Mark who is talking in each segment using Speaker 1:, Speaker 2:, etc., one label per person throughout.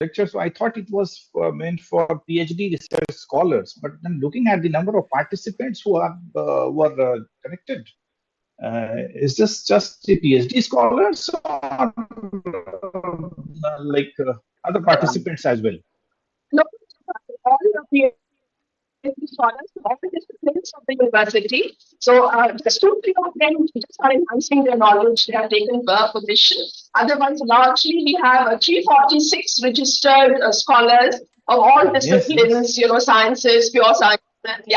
Speaker 1: lecture, so I thought it was meant for PhD research scholars. But then looking at the number of participants who are were connected, is this just the PhD scholars or other participants as well?
Speaker 2: No, all the PhD scholars from all the disciplines of the university. So just 2, 3 of them just are enhancing their knowledge. They have taken position. Otherwise, largely we have 346 registered scholars of all
Speaker 1: Yes, yes.
Speaker 2: disciplines, sciences, pure science,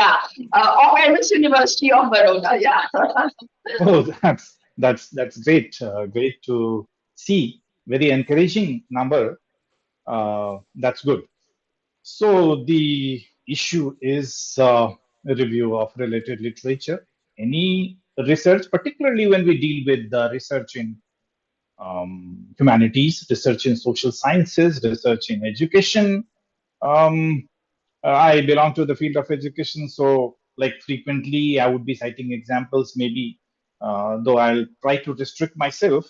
Speaker 2: yeah, of MS University of Baroda. Yeah.
Speaker 1: Oh, that's great. Great to see. Very encouraging number. That's good. So the issue is a review of related literature. Any research, particularly when we deal with research in humanities, research in social sciences, research in education. Um, I belong to the field of education, so like frequently I would be citing examples, maybe, though I'll try to restrict myself,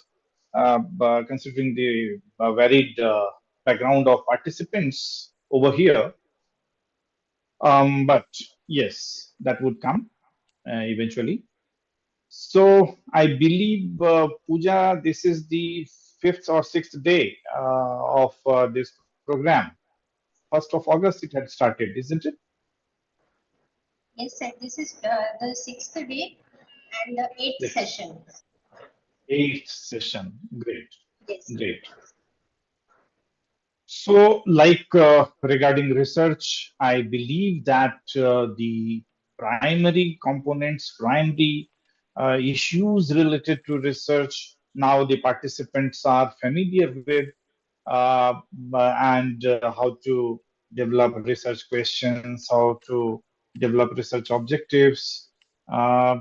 Speaker 1: but considering the varied background of participants over here. But yes, that would come eventually. So I believe, Pooja, this is the fifth or sixth day of this program. 1st of August it had started, isn't it?
Speaker 3: Yes, sir. This is the 6th day and the 8th
Speaker 1: Sixth,
Speaker 3: session.
Speaker 1: eighth session. Great,
Speaker 3: Yes.
Speaker 1: great. So, regarding research, I believe that the primary components, primary issues related to research, now the participants are familiar with, and how to develop research questions, how to develop research objectives. Uh,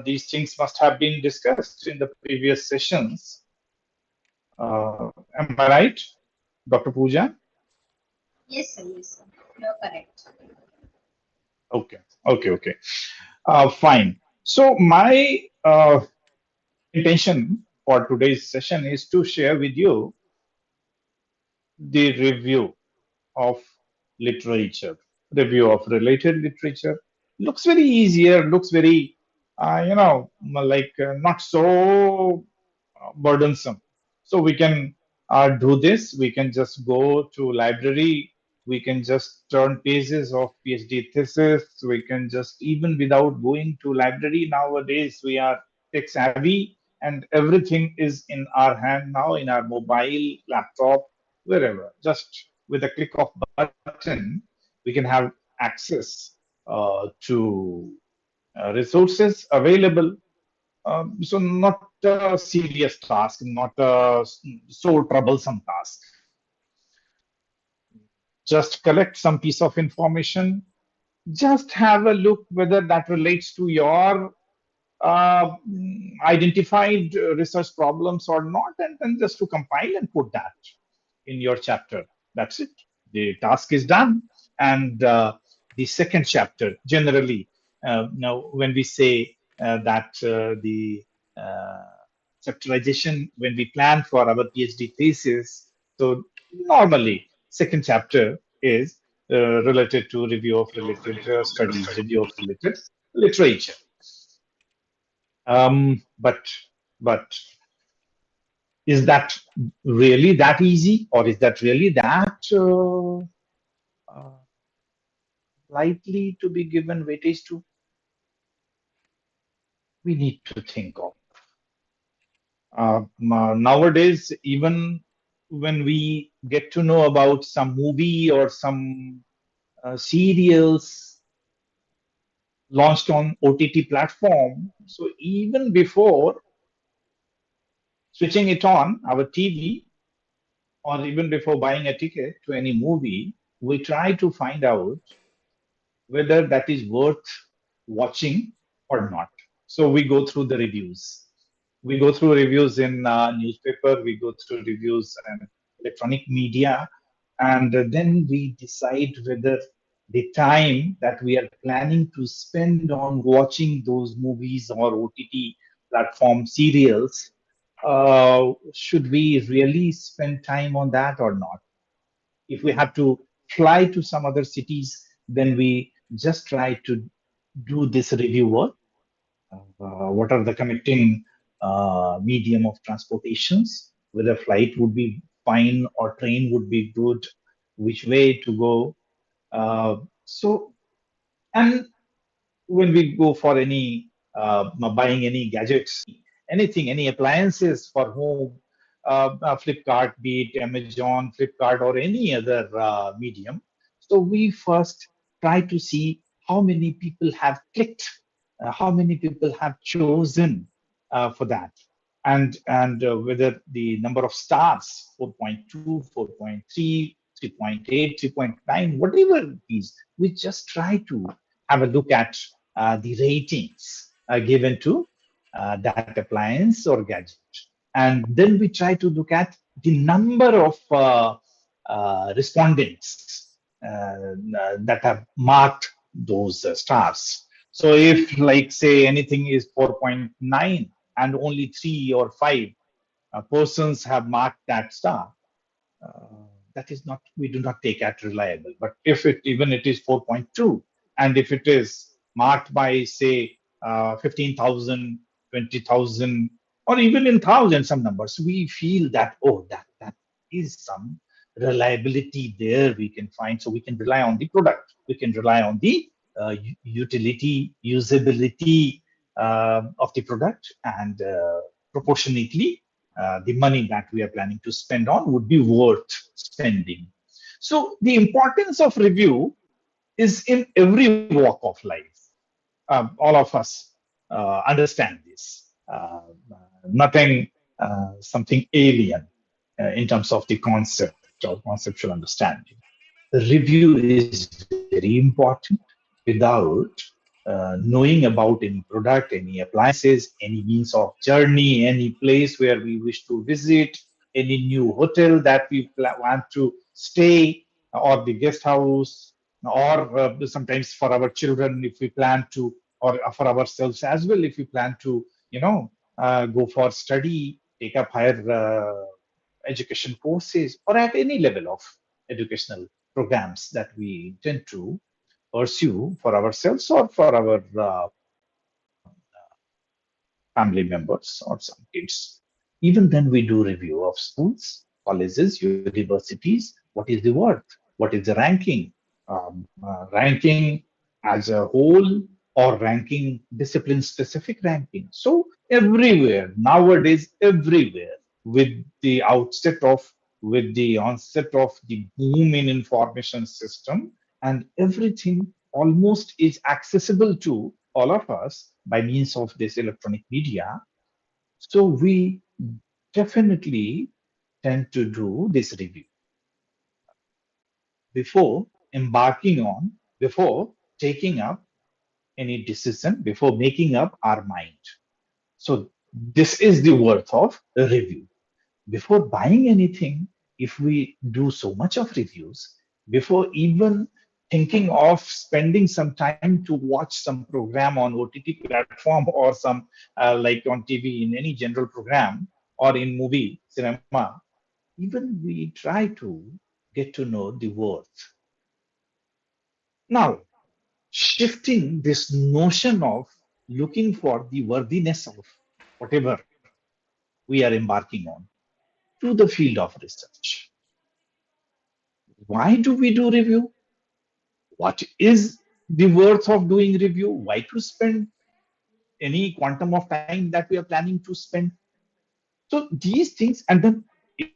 Speaker 1: these things must have been discussed in the previous sessions. Am I right, Dr. Pooja?
Speaker 3: Yes, sir. Yes, sir. You're correct.
Speaker 1: Okay, okay. Fine. So my intention for today's session is to share with you the review of literature, review of related literature. Looks very easier, looks very, not so burdensome. So we can do this. We can just go to library. We can just turn pages of PhD thesis. We can just, even without going to library nowadays, we are tech savvy and everything is in our hand now, in our mobile, laptop, wherever. Just with a click of button, we can have access to resources available, so not a serious task, not a so troublesome task. Just collect some piece of information, just have a look whether that relates to your identified research problems or not, and then just to compile and put that in your chapter. That's it. The task is done. And the second chapter, generally, now when we say that the uh, chapterization, when we plan for our PhD thesis, so normally second chapter is related to review of related studies, review of related literature. But is that really that easy, or is that really that uh, likely to be given weightage to? We need to think of. Nowadays, even when we get to know about some movie or some serials launched on OTT platform, so even before switching it on our TV, or even before buying a ticket to any movie, we try to find out whether that is worth watching or not. So we go through the reviews. We go through reviews in newspaper. We go through reviews in electronic media, and then we decide whether the time that we are planning to spend on watching those movies or OTT platform serials, should we really spend time on that or not? If we have to fly to some other cities, then we just try to do this review work. What are the connecting medium of transportations? Whether flight would be fine or train would be good, which way to go. And when we go for any buying any gadgets, anything, any appliances for home, Flipkart, be it Amazon, Flipkart, or any other medium. So we first try to see how many people have clicked, how many people have chosen for that, and whether the number of stars 4.2, 4.3, 3.8, 3.9, whatever it is, we just try to have a look at the ratings given to that appliance or gadget. And then we try to look at the number of respondents that have marked those stars. So if, like, say, anything is 4.9 and only 3 or 5 persons have marked that star, that is not, we do not take as reliable. But if it, even it is 4.2, and if it is marked by, say, 15,000, 20,000, or even in thousands, some numbers, we feel that, oh, that is some reliability there we can find. So we can rely on the product, we can rely on the utility, usability of the product, and proportionately the money that we are planning to spend on would be worth spending. So the importance of review is in every walk of life. All of us understand this. Nothing, something alien in terms of the concept or conceptual understanding. Review is very important. Without knowing about any product, any appliances, any means of journey, any place where we wish to visit, any new hotel that we want to stay, or the guest house, or sometimes for our children, if we plan to, or for ourselves as well, if we plan to, go for study, take up higher education courses, or at any level of educational programs that we intend to pursue for ourselves or for our family members or some kids. Even then, we do review of schools, colleges, universities. What is the worth? What is the ranking? Ranking as a whole, or ranking discipline specific ranking. So everywhere nowadays, everywhere, with the outset of with the onset of the boom in information system, and everything almost is accessible to all of us by means of this electronic media. So we definitely tend to do this review before embarking on, before taking up any decision, before making up our mind. So this is the worth of a review. Before buying anything, if we do so much of reviews, before even thinking of spending some time to watch some program on OTT platform, or some like on TV in any general program, or in movie cinema, even we try to get to know the worth. Now, shifting this notion of looking for the worthiness of whatever we are embarking on to the field of research. Why do we do review? What is the worth of doing review? Why to spend any quantum of time that we are planning to spend? So these things, and then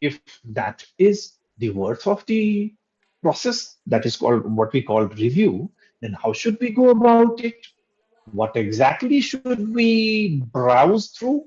Speaker 1: if that is the worth of the process, that is called, what we call review, then how should we go about it? What exactly should we browse through?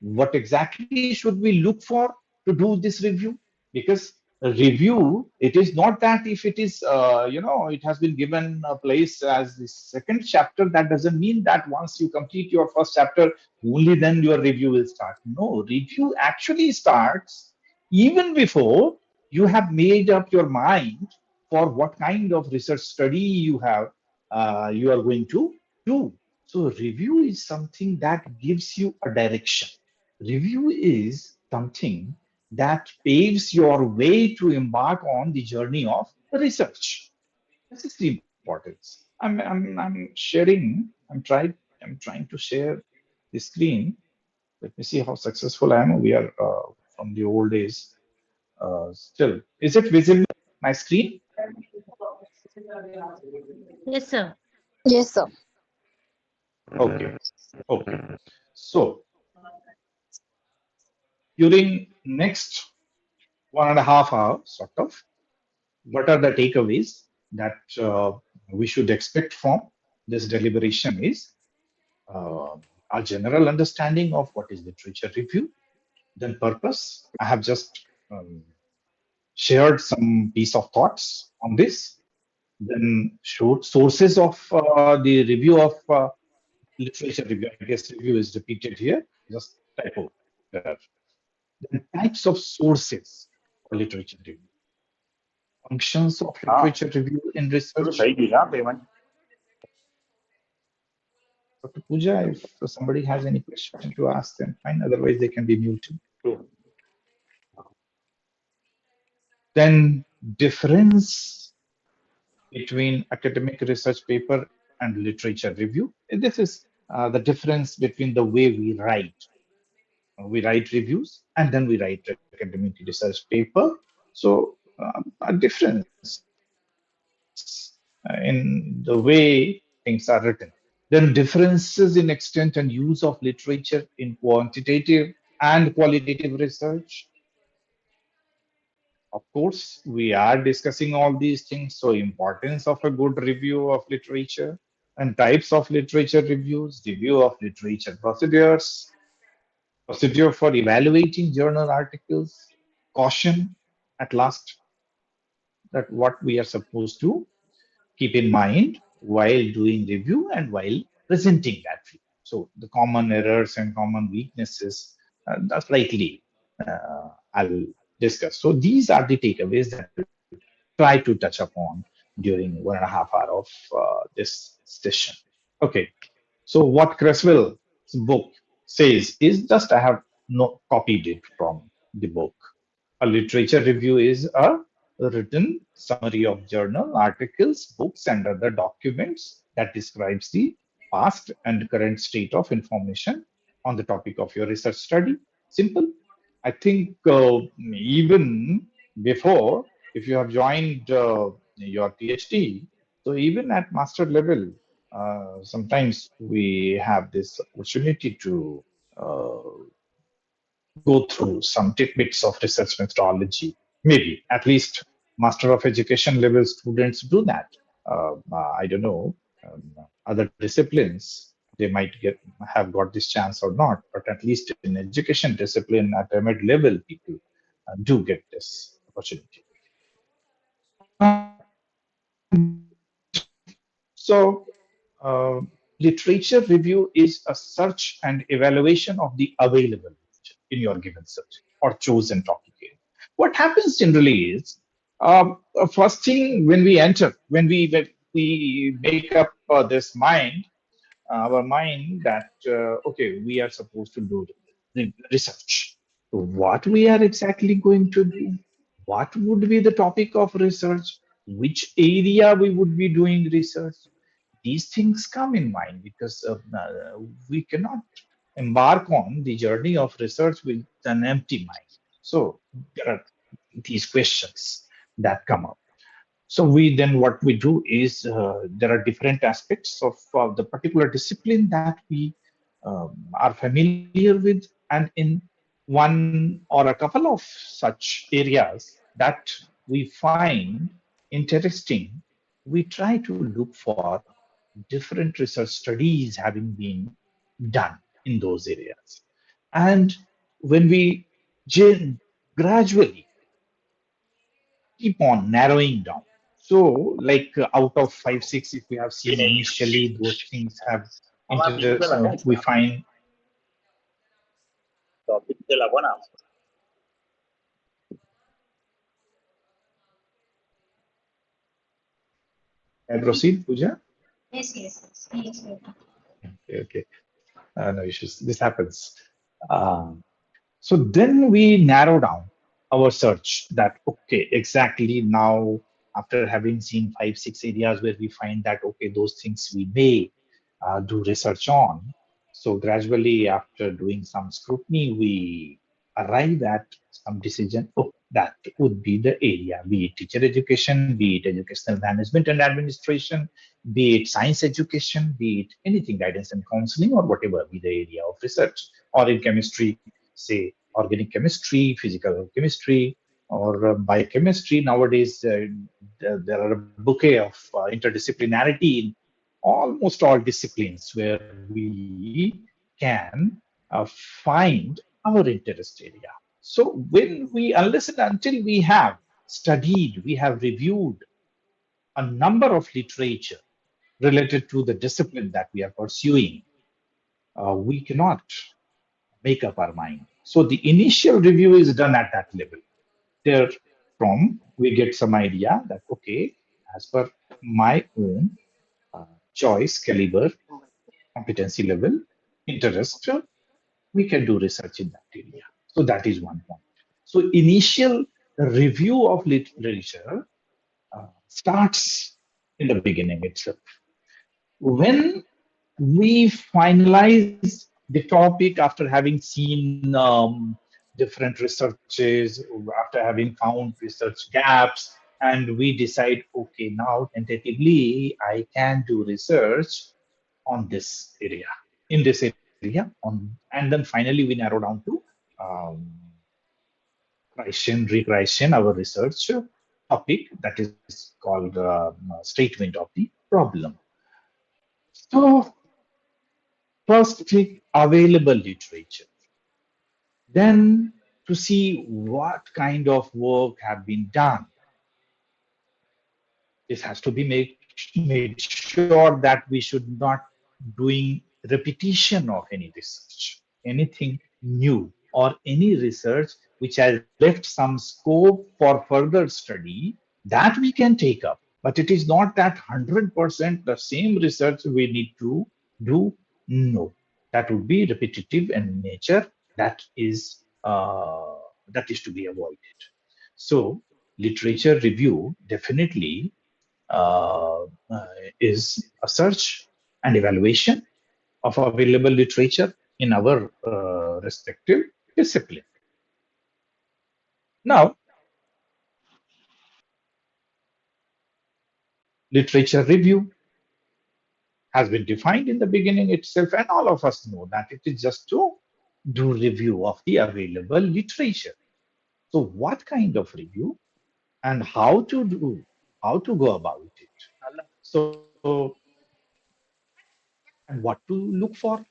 Speaker 1: What exactly should we look for to do this review? Because a review, it is not that if it is it has been given a place as the second chapter, that doesn't mean that once you complete your first chapter, only then your review will start. No, review actually starts even before you have made up your mind for what kind of research study you are going to do. So review is something that gives you a direction. Review is something that paves your way to embark on the journey of research. This is the importance. I'm sharing. I'm trying to share the screen. Let me see how successful I am. We are from the old days. Still, is it visible? My screen?
Speaker 4: Yes, sir.
Speaker 2: Yes, sir.
Speaker 1: Okay. Okay. So during next 1.5 hours, sort of, what are the takeaways that we should expect from this deliberation is uh, a general understanding of what is literature review, then purpose. I have just shared some piece of thoughts on this. Then showed sources of the review of literature review. I guess review is repeated here, just typo there. Then types of sources for literature review, functions of
Speaker 5: हाँ
Speaker 1: literature review in
Speaker 5: शुरू
Speaker 1: research.
Speaker 5: सही की हाँ payment
Speaker 1: Dr. Pooja, if somebody has any question to ask, then fine. Otherwise, they can be muted. Then difference between academic research paper and literature review. This is the difference between the way we write. We write reviews and then we write academic research paper. So a difference in the way things are written. Then differences in extent and use of literature in quantitative and qualitative research. Of course, we are discussing all these things. So, importance of a good review of literature and types of literature reviews, review of literature procedures, procedure for evaluating journal articles, caution at last that what we are supposed to keep in mind while doing review and while presenting that view. So, the common errors and common weaknesses, that's slightly I'll discuss. So, these are the takeaways that I will try to touch upon during 1.5 hours of this session. Okay, so what Creswell's book says is just I have no copied it from the book. A literature review is a written summary of journal articles, books, and other documents that describes the past and current state of information on the topic of your research study. Simple. I think even before, if you have joined your PhD, so even at master level, sometimes we have this opportunity to uh, go through some tidbits of research methodology. Maybe at least master of education level students do that. I don't know. Other disciplines they might get have got this chance or not, but at least in education discipline at a mid level, people do get this opportunity. So, literature review is a search and evaluation of the available literature in your given search or chosen topic area. What happens generally is, first thing when we enter, when we make up this mind, our mind that okay, we are supposed to do the research. What we are exactly going to do? What would be the topic of research? Which area we would be doing research? These things come in mind because we cannot embark on the journey of research with an empty mind. So there are these questions that come up. So we then what we do is there are different aspects of the particular discipline that we are familiar with, and in one or a couple of such areas that we find interesting, we try to look for different research studies having been done in those areas. And when we gradually keep on narrowing down. So, like out of five, six, if we have seen initially, those things have
Speaker 5: हमारा
Speaker 1: interest.
Speaker 5: Picture लगा
Speaker 1: We
Speaker 5: इसका
Speaker 1: find
Speaker 5: तो picture लगा ना
Speaker 1: I proceed, Pooja.
Speaker 3: Yes, yes, yes. Yes, yes.
Speaker 1: Okay, okay. No issues. This happens. Um, so then we narrow down. our search that okay, exactly now after having seen 5 6 areas where we find that okay, those things we may do research on. So gradually after doing some scrutiny we arrive at some decision, oh, that would be the area, be it teacher education, be it educational management and administration, be it science education, be it anything, guidance and counseling, or whatever be the area of research. Or in chemistry, say organic chemistry, physical chemistry, or biochemistry. Nowadays, there are a bouquet of interdisciplinarity in almost all disciplines where we can find our interest area. So when we, unless and until we have studied, we have reviewed a number of literature related to the discipline that we are pursuing, we cannot make up our mind. So the initial review is done at that level. There, from we get some idea that okay, as per my own choice, caliber, competency level, interest, we can do research in that area. So that is one point. So initial review of literature starts in the beginning itself. When we finalize the topic after having seen different researches, after having found research gaps, and we decide, okay, now tentatively I can do research on this area, in this area, on, and then finally we narrow down to um, recreation our research topic that is called statement of the problem. So first pick available literature, then to see what kind of work have been done. This has to be made sure that we should not doing repetition of any research, anything new, or any research which has left some scope for further study that we can take up. But it is not that 100% the same research we need to do. No, that would be repetitive in nature. That is to be avoided. So literature review definitely uh, uh, is a search and evaluation of available literature in our respective discipline. Now, literature review has been defined in the beginning itself, and all of us know that it is just to do review of the available literature. So, what kind of review and how to go about it? So, and what to look for?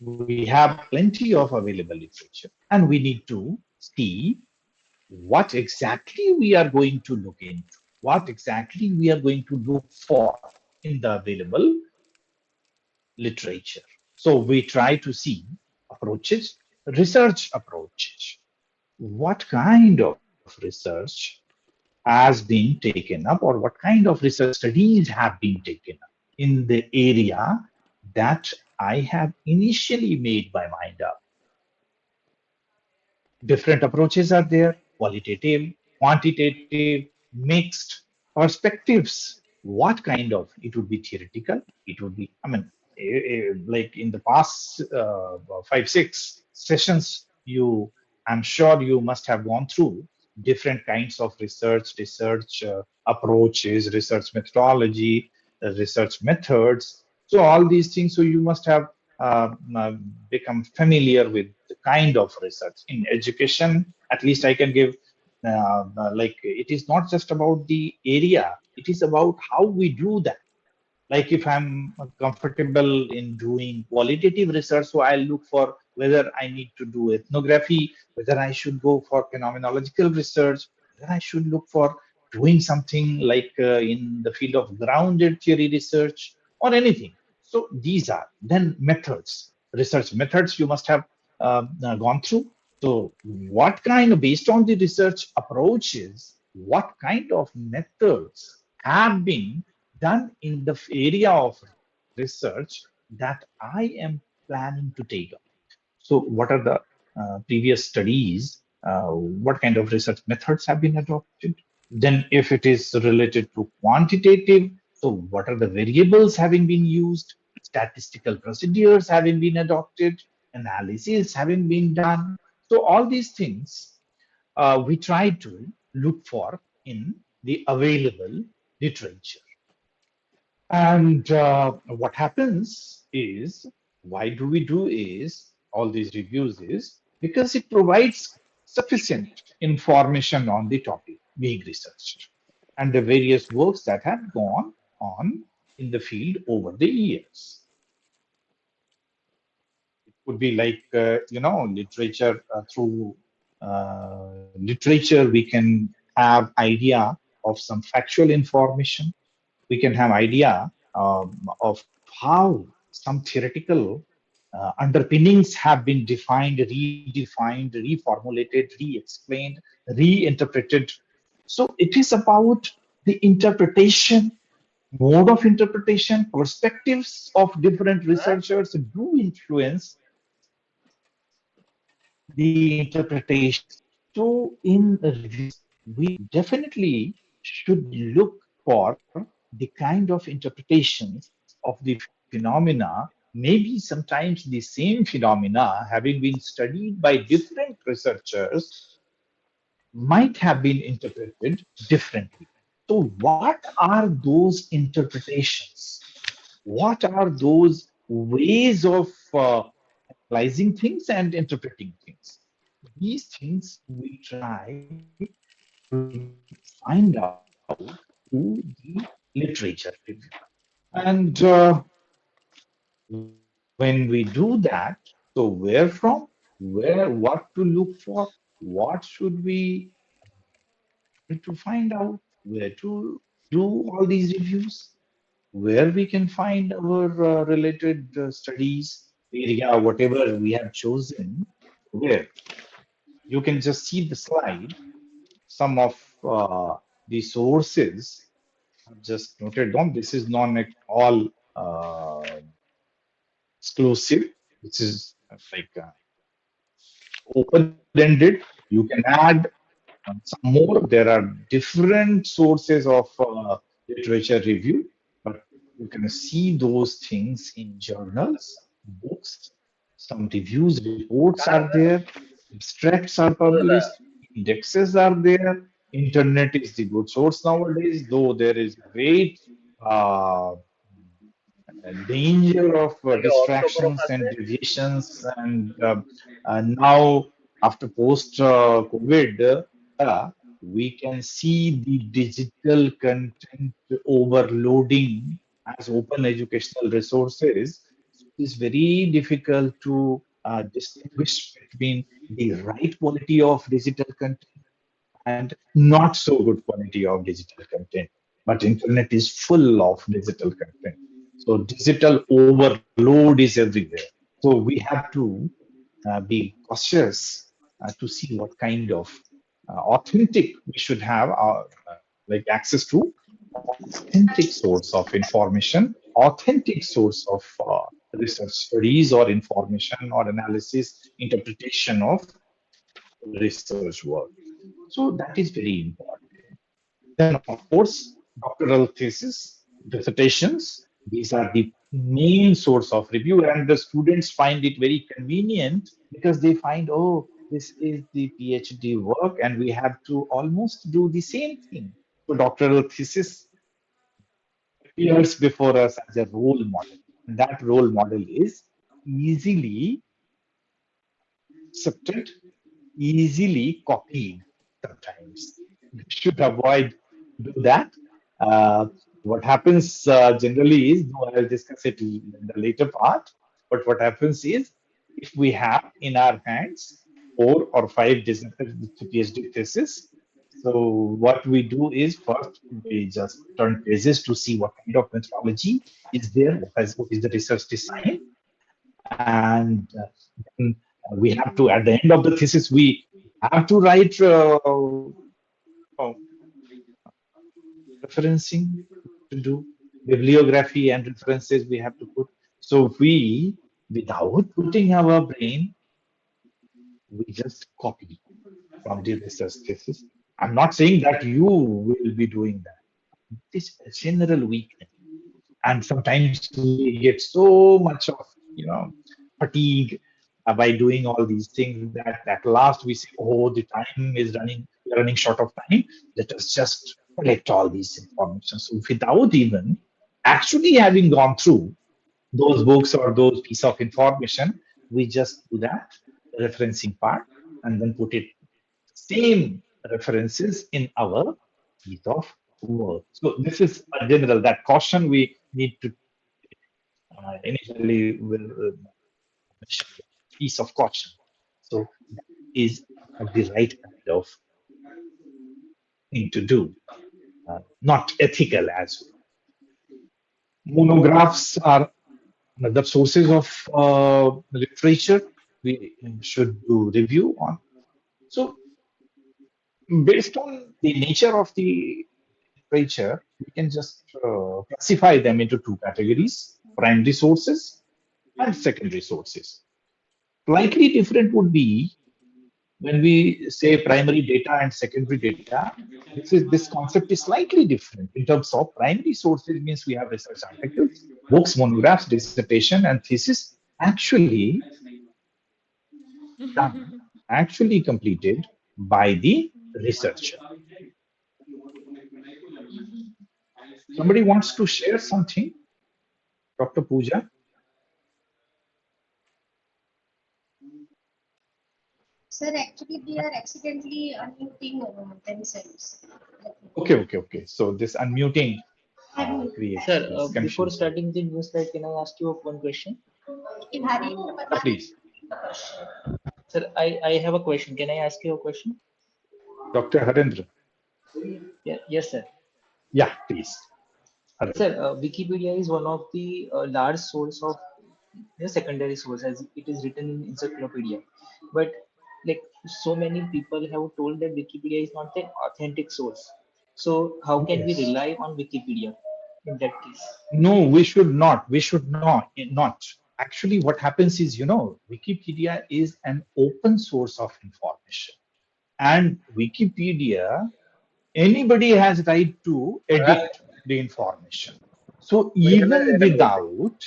Speaker 1: We have plenty of available literature, and we need to see what exactly we are going to look into, what exactly we are going to look for in the available literature. So we try to see approaches, research approaches. What kind of research has been taken up, or what kind of research studies have been taken up in the area that I have initially made my mind up. Different approaches are there: qualitative, quantitative, mixed perspectives. What kind of? It would be theoretical. It would be, I mean, like in the past 5 6 sessions, I'm sure you must have gone through different kinds of research approaches, research methodology, research methods. So all these things. So you must have uh, uh, become familiar with the kind of research in education. At least I can give like it is not just about the area, it is about how we do that. Like if I'm comfortable in doing qualitative research, so I'll look for whether I need to do ethnography, whether I should go for phenomenological research, whether I should look for doing something like in the field of grounded theory research or anything. So these are then methods, research methods you must have gone through. So what kind of, based on the research approaches, what kind of methods have been done in the area of research that I am planning to take up. So, what are the previous studies, what kind of research methods have been adopted. Then, if it is related to quantitative, so what are the variables having been used, statistical procedures having been adopted, analysis having been done. So, all these things we try to look for in the available literature. And what happens is, why do we do is all these reviews is because it provides sufficient information on the topic being researched and the various works that have gone on in the field over the years. Could be like literature. Through literature we can have idea of some factual information. We can have idea of how some theoretical underpinnings have been defined, redefined, reformulated, re-explained, reinterpreted. So it is about the interpretation, mode of interpretation, perspectives of different researchers do influence the interpretation. So in reviews, we definitely should look for the kind of interpretations of the phenomena, maybe sometimes the same phenomena having been studied by different researchers might have been interpreted differently. So what are those interpretations? What are those ways of analyzing things and interpreting things? These things we try to find out through the literature review. And when we do that, so where from, where, what to look for, what should we try to find out, where to do all these reviews, where we can find our related studies area, whatever we have chosen, where you can just see the slide. Some of the sources I've just noted down. This is not at all exclusive. This is like open-ended. You can add some more. There are different sources of literature review, but you can see those things in journals, books. Some reviews, reports are there, abstracts are published, indexes are there. Internet is the good source nowadays, though there is great uh, danger of distractions and deviations. And now, after post COVID, we can see the digital content overloading as open educational resources. It is very difficult to distinguish between the right quality of digital content and not so good quality of digital content. But internet is full of digital content. So digital overload is everywhere. So we have to be cautious to see what kind of authentic we should have like access to authentic source of information, authentic source of research studies or information or analysis, interpretation of research work. So that is very important. Then, of course, doctoral thesis, dissertations, these are the main source of review, and the students find it very convenient because they find, oh, this is the PhD work, and we have to almost do the same thing. So, doctoral thesis appears before us as a role model. And that role model is easily accepted, easily copied sometimes. We should avoid do that. Uh, what happens generally is, no, I'll discuss it in the later part, but what happens is if we have in our hands 4 or 5 PhD thesis, so what we do is first we just turn pages to see what kind of methodology is there, what is the research design, and then we have to at the end of the thesis we have to write referencing to do bibliography and references we have to put. So we, without putting our brain, we just copy from the research thesis. I'm not saying that you will be doing that. This is a general weakness. And sometimes we get so much of, you know, fatigue by doing all these things that at last we say, oh, the time is running, we're running short of time. Let us just collect all these information. So without even actually having gone through those books or those piece of information, we just do that referencing part and then put it same references in our piece of work. So this is a general that caution we need to initially will mention piece of caution. So that is not the right kind of thing to do, not ethical as well. Monographs are another sources of literature we should do review on. So based on the nature of the literature, we can just classify them into two categories: primary sources and secondary sources. Slightly different would be when we say primary data and secondary data. This concept is slightly different. In terms of primary sources means we have research articles, books, monographs, dissertation, and thesis actually done, actually completed by the researcher. Somebody wants to share something, Dr. Pooja?
Speaker 3: Sir, actually, they are accidentally unmuting themselves.
Speaker 1: Okay. So this unmuting
Speaker 3: Unmute.
Speaker 1: creates
Speaker 4: Sir,
Speaker 1: this
Speaker 4: before
Speaker 1: confusion.
Speaker 4: starting the new slide, can I ask you one question?
Speaker 1: Please,
Speaker 4: Sir, I have a question. Can I ask you a question?
Speaker 1: Dr. Harendra.
Speaker 4: Yeah, yes, sir.
Speaker 1: Yeah, please.
Speaker 4: Sir, Wikipedia is one of the large source of secondary source as it is written in encyclopedia. But like so many people have told that Wikipedia is not an authentic source. So how can we
Speaker 1: Yes.
Speaker 4: rely on Wikipedia in that case?
Speaker 1: No, we should not. We should not. Actually, what happens is, Wikipedia is an open source of information. And Wikipedia, anybody has right to edit the information. So even without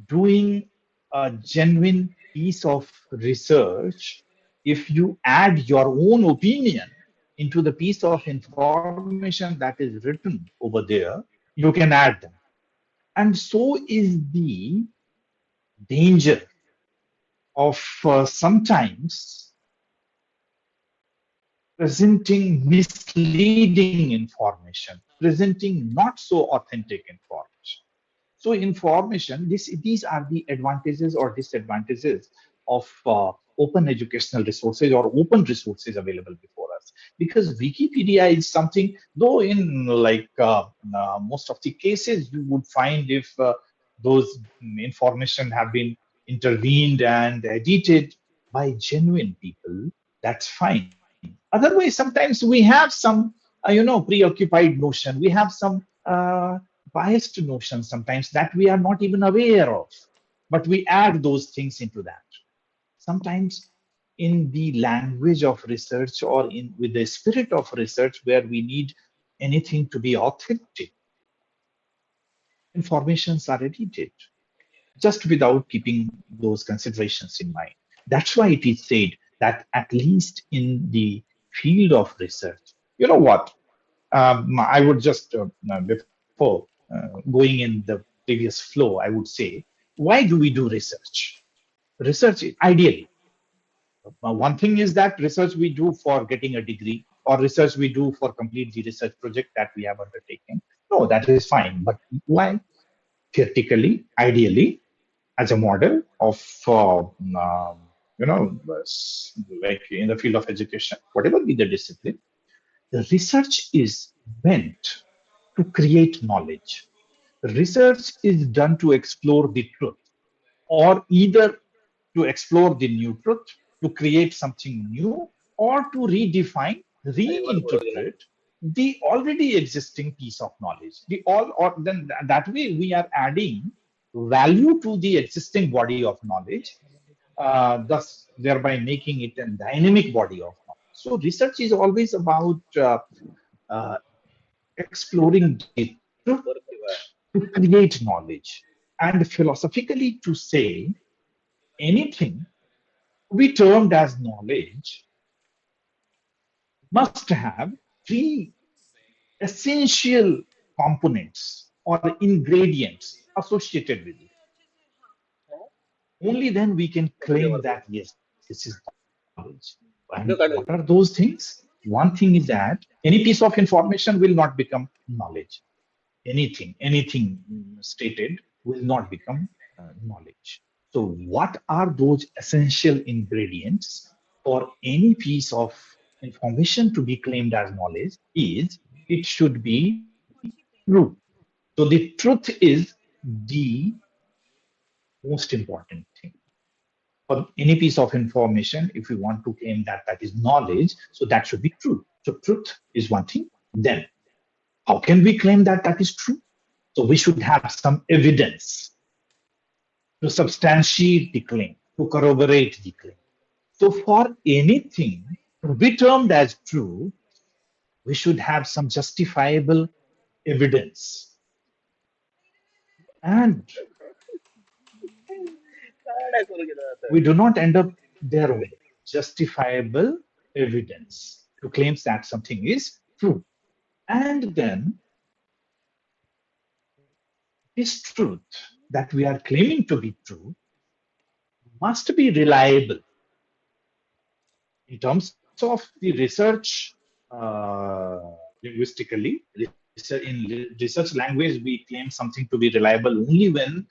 Speaker 1: doing a genuine piece of research, if you add your own opinion into the piece of information that is written over there, you can add them. And so is the danger of sometimes presenting misleading information, presenting not so authentic information. So information, these are the advantages or disadvantages of open educational resources or open resources available before us. Because Wikipedia is something, though in most of the cases you would find if those information have been intervened and edited by genuine people, that's fine. Otherwise, sometimes we have some, preoccupied notion. We have some biased notions sometimes that we are not even aware of, but we add those things into that. Sometimes in the language of research or in with the spirit of research where we need anything to be authentic, informations are edited just without keeping those considerations in mind. That's why it is said that at least in the field of research, you know what? I would just, before going in the previous flow, I would say, why do we do research? Research, ideally, one thing is that research we do for getting a degree or research we do for complete the research project that we have undertaken. No, that is fine. But why? Theoretically, ideally, as a model of like in the field of education, whatever be the discipline, the research is meant to create knowledge. Research is done to explore the truth, or either to explore the new truth, to create something new, or to redefine, reinterpret the already existing piece of knowledge. The all, or then that way we are adding value to the existing body of knowledge, thus thereby making it a dynamic body of knowledge. So research is always about uh, exploring the truth to create knowledge, and philosophically to say anything we termed as knowledge must have three essential components or ingredients associated with it. Only then we can claim that yes, this is knowledge. And what are those things? One thing is that any piece of information will not become knowledge. Anything stated will not become knowledge. So what are those essential ingredients for any piece of information to be claimed as knowledge? Is it should be true. So the truth is the most important thing for any piece of information. If we want to claim that that is knowledge, so that should be true. So truth is one thing. Then how can we claim that that is true? So we should have some evidence to substantiate the claim, to corroborate the claim. So for anything to be termed as true, we should have some justifiable evidence. And we do not end up there only. Justifiable evidence to claims that something is true. And then this truth that we are claiming to be true must be reliable in terms of the research. Linguistically, research language, we claim something to be reliable only when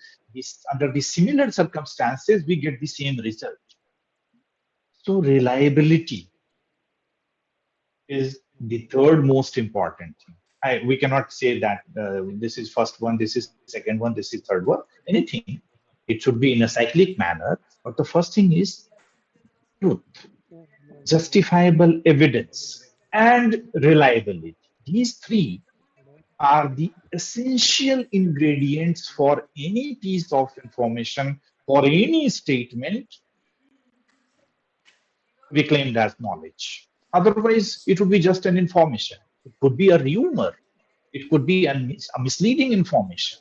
Speaker 1: under the similar circumstances we get the same result. So reliability is the third most important thing. We cannot say that this is first one, this is second one, this is third one. Anything, it should be in a cyclic manner. But the first thing is truth, justifiable evidence, and reliability. These three are the essential ingredients for any piece of information, for any statement to be claimed as knowledge. Otherwise, it would be just an information. It could be a rumor. It could be a misleading information.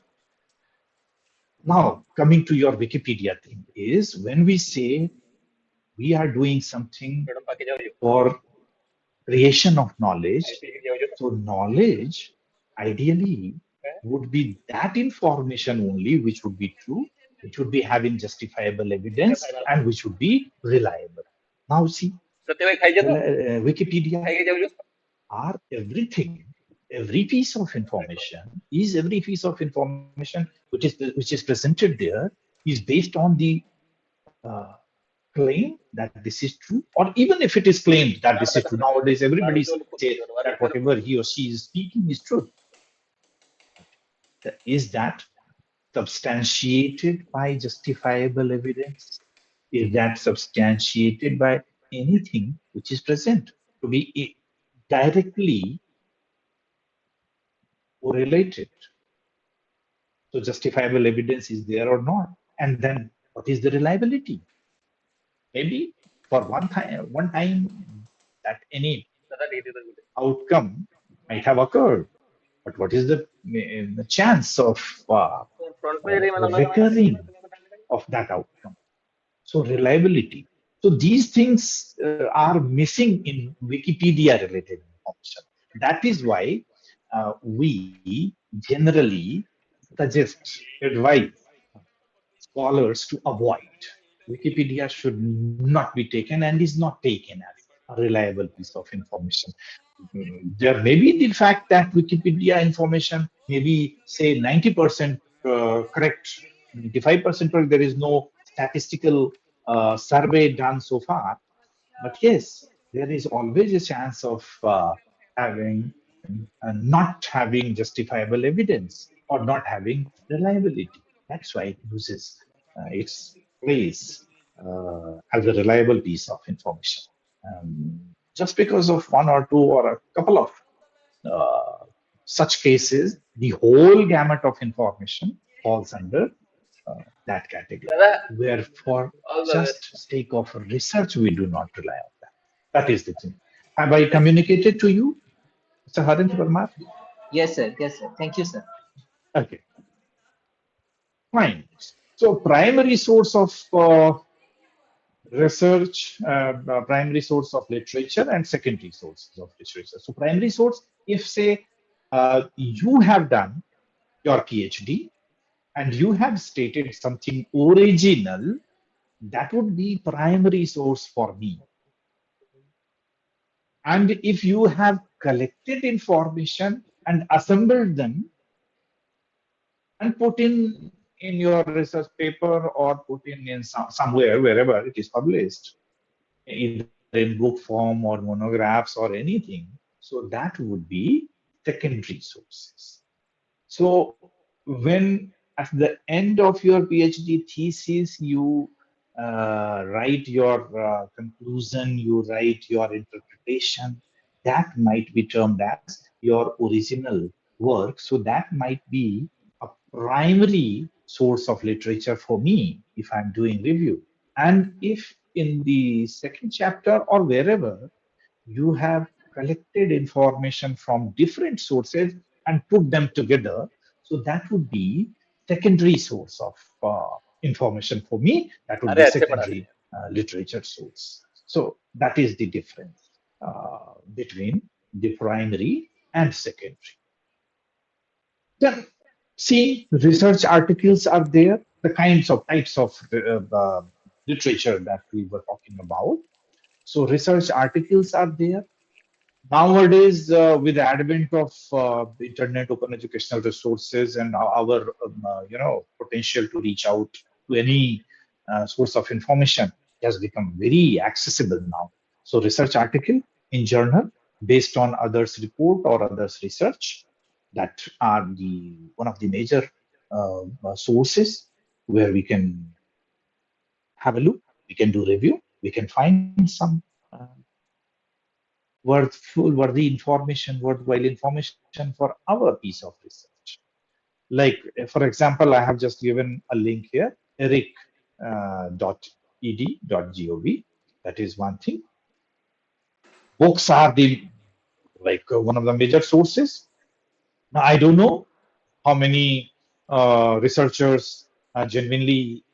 Speaker 1: Now, coming to your Wikipedia thing, is when we say we are doing something for creation of knowledge. So knowledge ideally would be that information only which would be true, which would be having justifiable evidence, and which would be reliable. Now see, Wikipedia are everything. Every piece of information which is presented there is based on the uh, claim that this is true, or even if it is claimed that this is true. Nowadays, everybody say that whatever he or she is speaking is true. Is that substantiated by justifiable evidence? Is that substantiated by anything which is present to be directly correlated? So justifiable evidence is there or not? And then what is the reliability? Maybe for one time that any outcome might have occurred, but what is the chance of recurring of that outcome? So reliability. So these things are missing in Wikipedia related information. That is why we generally suggest, advise scholars to avoid. Wikipedia should not be taken and is not taken as a reliable piece of information. There may be the fact that Wikipedia information may be, say, 90% correct, 95% correct. There is no statistical survey done so far. But yes, there is always a chance of having not having justifiable evidence or not having reliability. That's why it loses its place as a reliable piece of information. Just because of one or two or a couple of such cases, the whole gamut of information falls under that category.
Speaker 5: Brother,
Speaker 1: Where for
Speaker 5: all the
Speaker 1: just
Speaker 5: best.
Speaker 1: sake of research, we do not rely on that. That is the thing. Have I communicated to you, Mr. Harinder Verma?
Speaker 4: Yes, sir. Yes, sir. Thank you, sir.
Speaker 1: Okay, fine. So primary source of research, primary source of literature and secondary sources of literature. So primary source, if say you have done your PhD and you have stated something original, that would be primary source for me. And if you have collected information and assembled them and put in your research paper or put in somewhere wherever it is published, either in book form or monographs or anything, so that would be secondary sources. So when at the end of your PhD thesis, you write your conclusion, you write your interpretation, that might be termed as your original work. So that might be a primary source of literature for me if I'm doing review. And if in the second chapter or wherever you have collected information from different sources and put them together. So that would be secondary source of information for me. That would
Speaker 5: अरे
Speaker 1: be
Speaker 5: अच्छे पढ़ा रहे
Speaker 1: secondary literature source. So that is the difference between the primary and secondary. Then see, research articles are there, the kinds of types of literature that we were talking about. So research articles are there. Nowadays, with the advent of the internet, open educational resources, and our potential to reach out to any source of information has become very accessible now. So, research article in journal based on others' report or others' research, that are the one of the major sources where we can have a look, we can do review, we can find some worthy information, worthwhile information for our piece of research. Like, for example, I have just given a link here, eric.ed.gov. That is one thing. Books are the one of the major sources. Now, I don't know how many researchers genuinely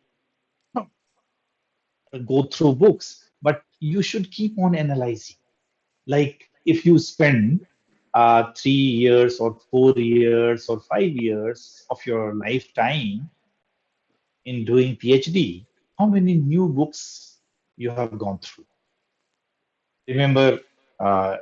Speaker 1: go through books, but you should keep on analyzing. Like if you spend 3 years or 4 years or 5 years of your lifetime in doing PhD, how many new books you have gone through? Remember,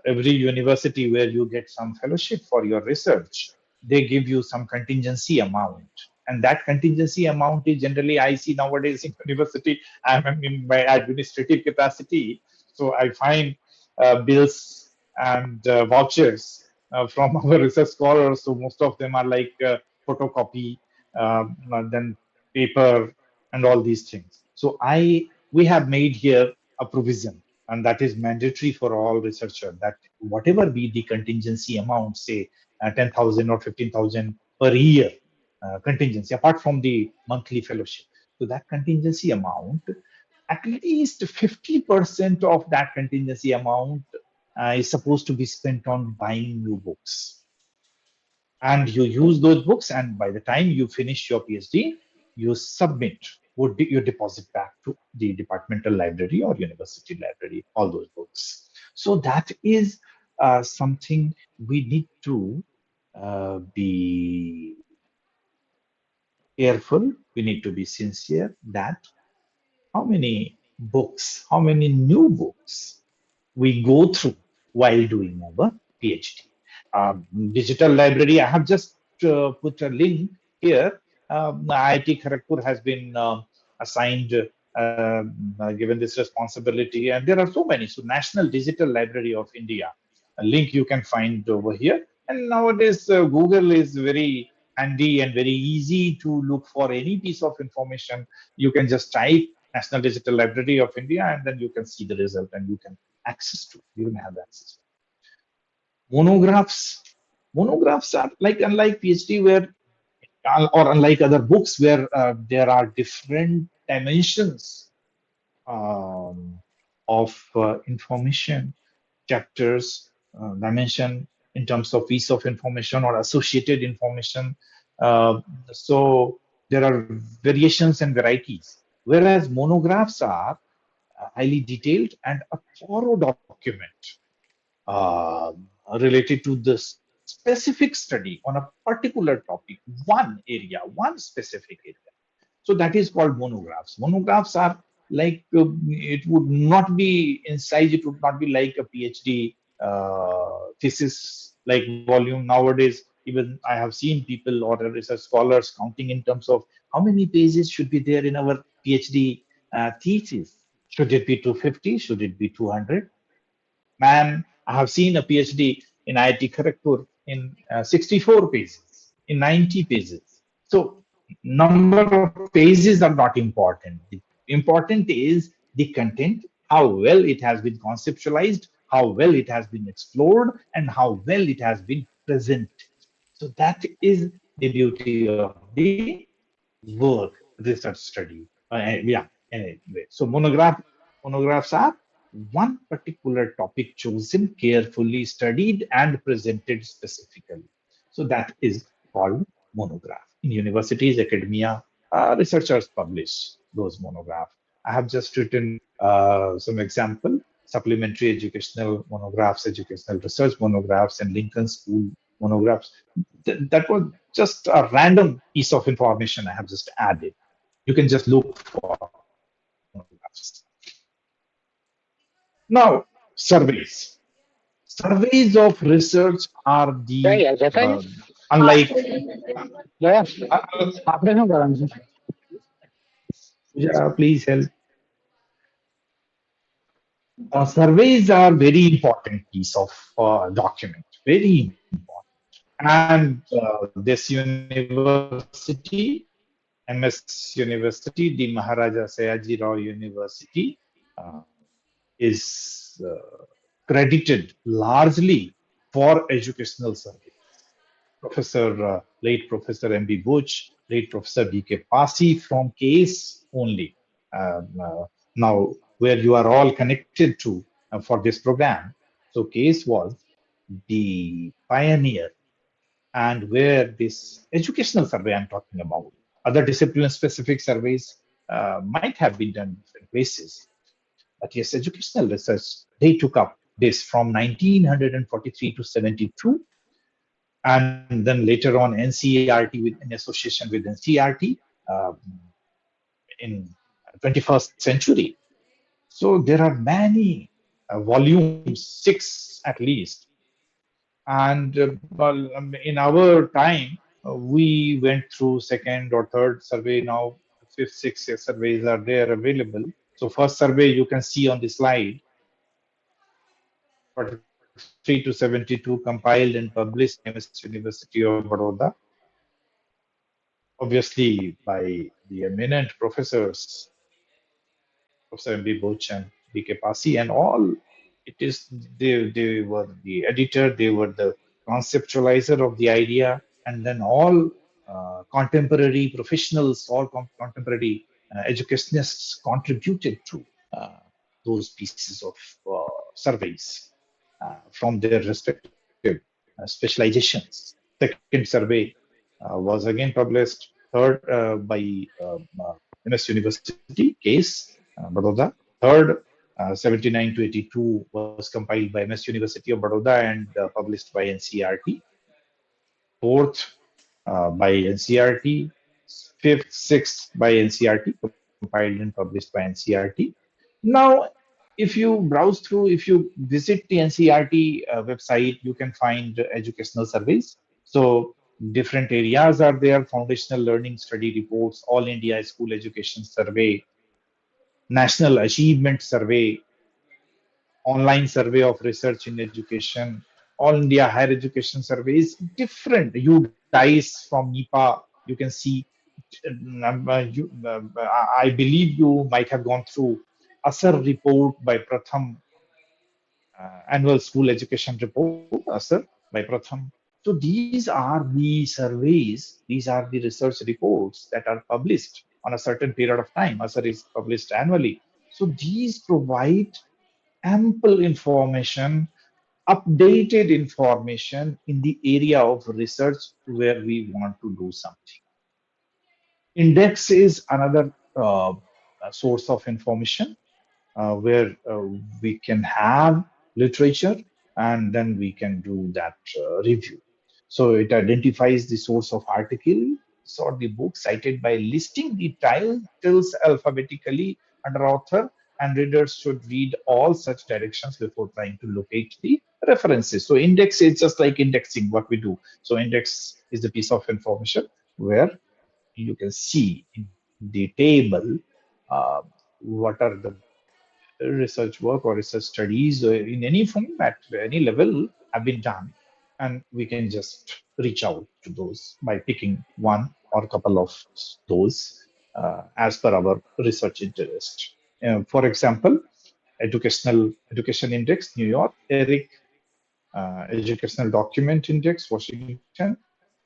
Speaker 1: every university where you get some fellowship for your research, they give you some contingency amount. And that contingency amount is generally, I see nowadays in university, I'm in my administrative capacity. So I find bills and vouchers from our research scholars. So most of them are like photocopy, then paper, and all these things. So we have made here a provision, and that is mandatory for all researchers, that whatever be the contingency amount, say 10,000 or 15,000 per year contingency, apart from the monthly fellowship. So that contingency amount, at least 50% of that contingency amount is supposed to be spent on buying new books. And you use those books, and by the time you finish your PhD, you submit, you deposit back to the departmental library or university library all those books. So that is something we need to be careful, we need to be sincere, that how many books, how many new books we go through while doing our PhD. Digital library, I have just put a link here. IIT Kharagpur has been assigned, given this responsibility, and there are so many. So, National Digital Library of India, a link you can find over here. And nowadays, Google is very handy and very easy to look for any piece of information. You can just type National Digital Library of India, and then you can see the result and you can access to. You can have access. Monographs. Monographs are like unlike PhD, where or unlike other books where there are different dimensions of information, chapters, dimension in terms of piece of information or associated information. Uh, so there are variations and varieties, whereas monographs are highly detailed and a thorough document uh, related to the specific study on a particular topic, one area, one specific area. So that is called monographs. Monographs are like it would not be in size. It would not be like a PhD thesis like volume nowadays. Even I have seen people or research scholars counting in terms of how many pages should be there in our PhD thesis. Should it be 250? Should it be 200? Man, I have seen a PhD in IIT Kharagpur in 64 pages, in 90 pages. So number of pages are not important. The important is the content, how well it has been conceptualized, how well it has been explored, and how well it has been presented. So that is the beauty of the work research study. Yeah. Anyway, so monographs are one particular topic chosen, carefully studied, and presented specifically. So that is called monograph. In universities, academia, researchers publish those monographs. I have just written some example supplementary educational monographs, educational research monographs, and Lincoln School monographs. That was just a random piece of information I have just added. You can just look for monographs. Now, surveys. Surveys of research are
Speaker 2: क्या
Speaker 1: the
Speaker 2: यार जैसा है
Speaker 1: unlike
Speaker 2: गया
Speaker 1: uh,
Speaker 2: आपने क्यों करा मुझे
Speaker 1: yeah, please help. Surveys are very important piece of document, very important. And this university, MS University, the Maharaja Sayaji Rao University, uh, is credited largely for educational survey. Late Professor M.B. Buch, late Professor D.K. Pasi from CASE only. Now, where you are all connected to for this program. So CASE was the pioneer and where this educational survey I'm talking about, other discipline specific surveys might have been done in different places. But yes, educational research, they took up this from 1943 to 72, and then later on NCERT in association with NCERT in 21st century. So there are many volumes, six at least. And well, in our time, we went through second or third survey. Now, fifth, sixth surveys are there available. So first survey you can see on the slide, 43 to 72, compiled and published by MS University of Baroda, obviously by the eminent professors, Professor M.B. Buch and B.K. Pasi, and all. It is they were the editor, they were the conceptualizer of the idea, and then all contemporary professionals, all contemporary educationists contributed to uh, those pieces of surveys from their respective specializations. Second survey was again published. Third by MS University, case Baroda. Third, 79 to 82 was compiled by MS University of Baroda and published by NCERT. Fourth, by NCERT. Fifth, sixth by NCERT, compiled and published by NCERT. Now, if you browse through, if you visit the NCERT website, you can find educational surveys. So different areas are there: foundational learning study reports, all India school education survey, national achievement survey, online survey of research in education, all India higher education survey is different. You dice from NIPA, you can see. I believe you might have gone through ASAR report by Pratham, annual school education report, ASAR by Pratham. So these are the surveys, these are the research reports that are published on a certain period of time. ASR is published annually. So these provide ample information, updated information in the area of research where we want to do something. Index is another source of information where we can have literature and then we can do that review. So it identifies the source of articles or the book cited by listing the titles alphabetically under author, and readers should read all such directions before trying to locate the references. So index is just like indexing what we do. So index is the piece of information where you can see in the table what are the research work or research studies in any format, any level have been done. And we can just reach out to those by picking one or a couple of those as per our research interest. For example, Education Index, New York, ERIC, Educational Document Index, Washington,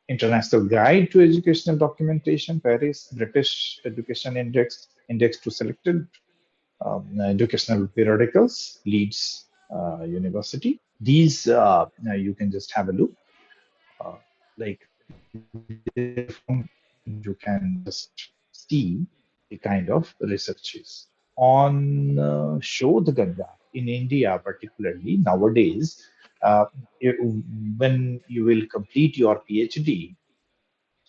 Speaker 1: International Guide to Educational Documentation, Paris, British Education Index, Index to Selected educational periodicals, Leeds University. These you can just have a look. Like from you can just see the kind of researches on Shodh Ganga in India, particularly nowadays. Uh, when you will complete your PhD,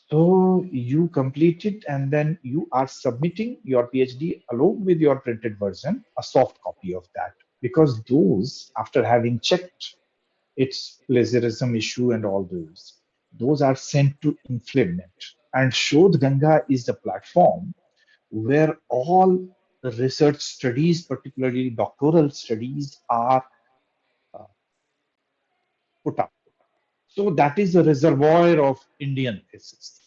Speaker 1: so you complete it and then you are submitting your PhD along with your printed version, a soft copy of that. Because those, after having checked its plagiarism issue and all those are sent to Inflement. And Shodh Ganga is the platform where all the research studies, particularly doctoral studies, are uh, put up. So that is a reservoir of Indian thesis,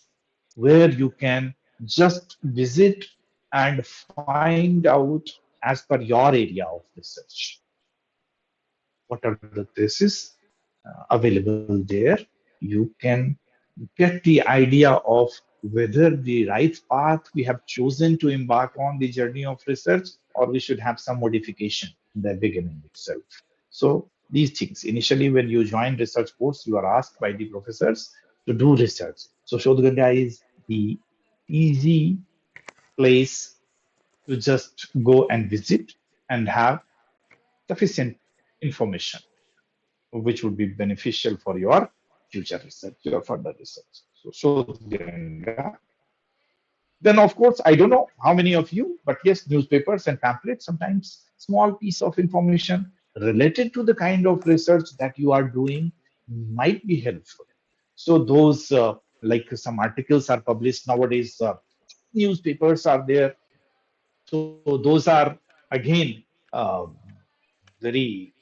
Speaker 1: where you can just visit and find out as per your area of research what are the theses available there. You can get the idea of whether the right path we have chosen to embark on the journey of research, or we should have some modification in the beginning itself. So these things, initially when you join research course, you are asked by the professors to do research. So Shodhganga is the easy place to just go and visit and have sufficient information which would be beneficial for your future research, your further research. So Shodhganga. Then, of course, I don't know how many of you, but yes, newspapers and pamphlets, sometimes small piece of information related to the kind of research that you are doing might be helpful. So those, like some articles are published nowadays, newspapers are there. So those are again very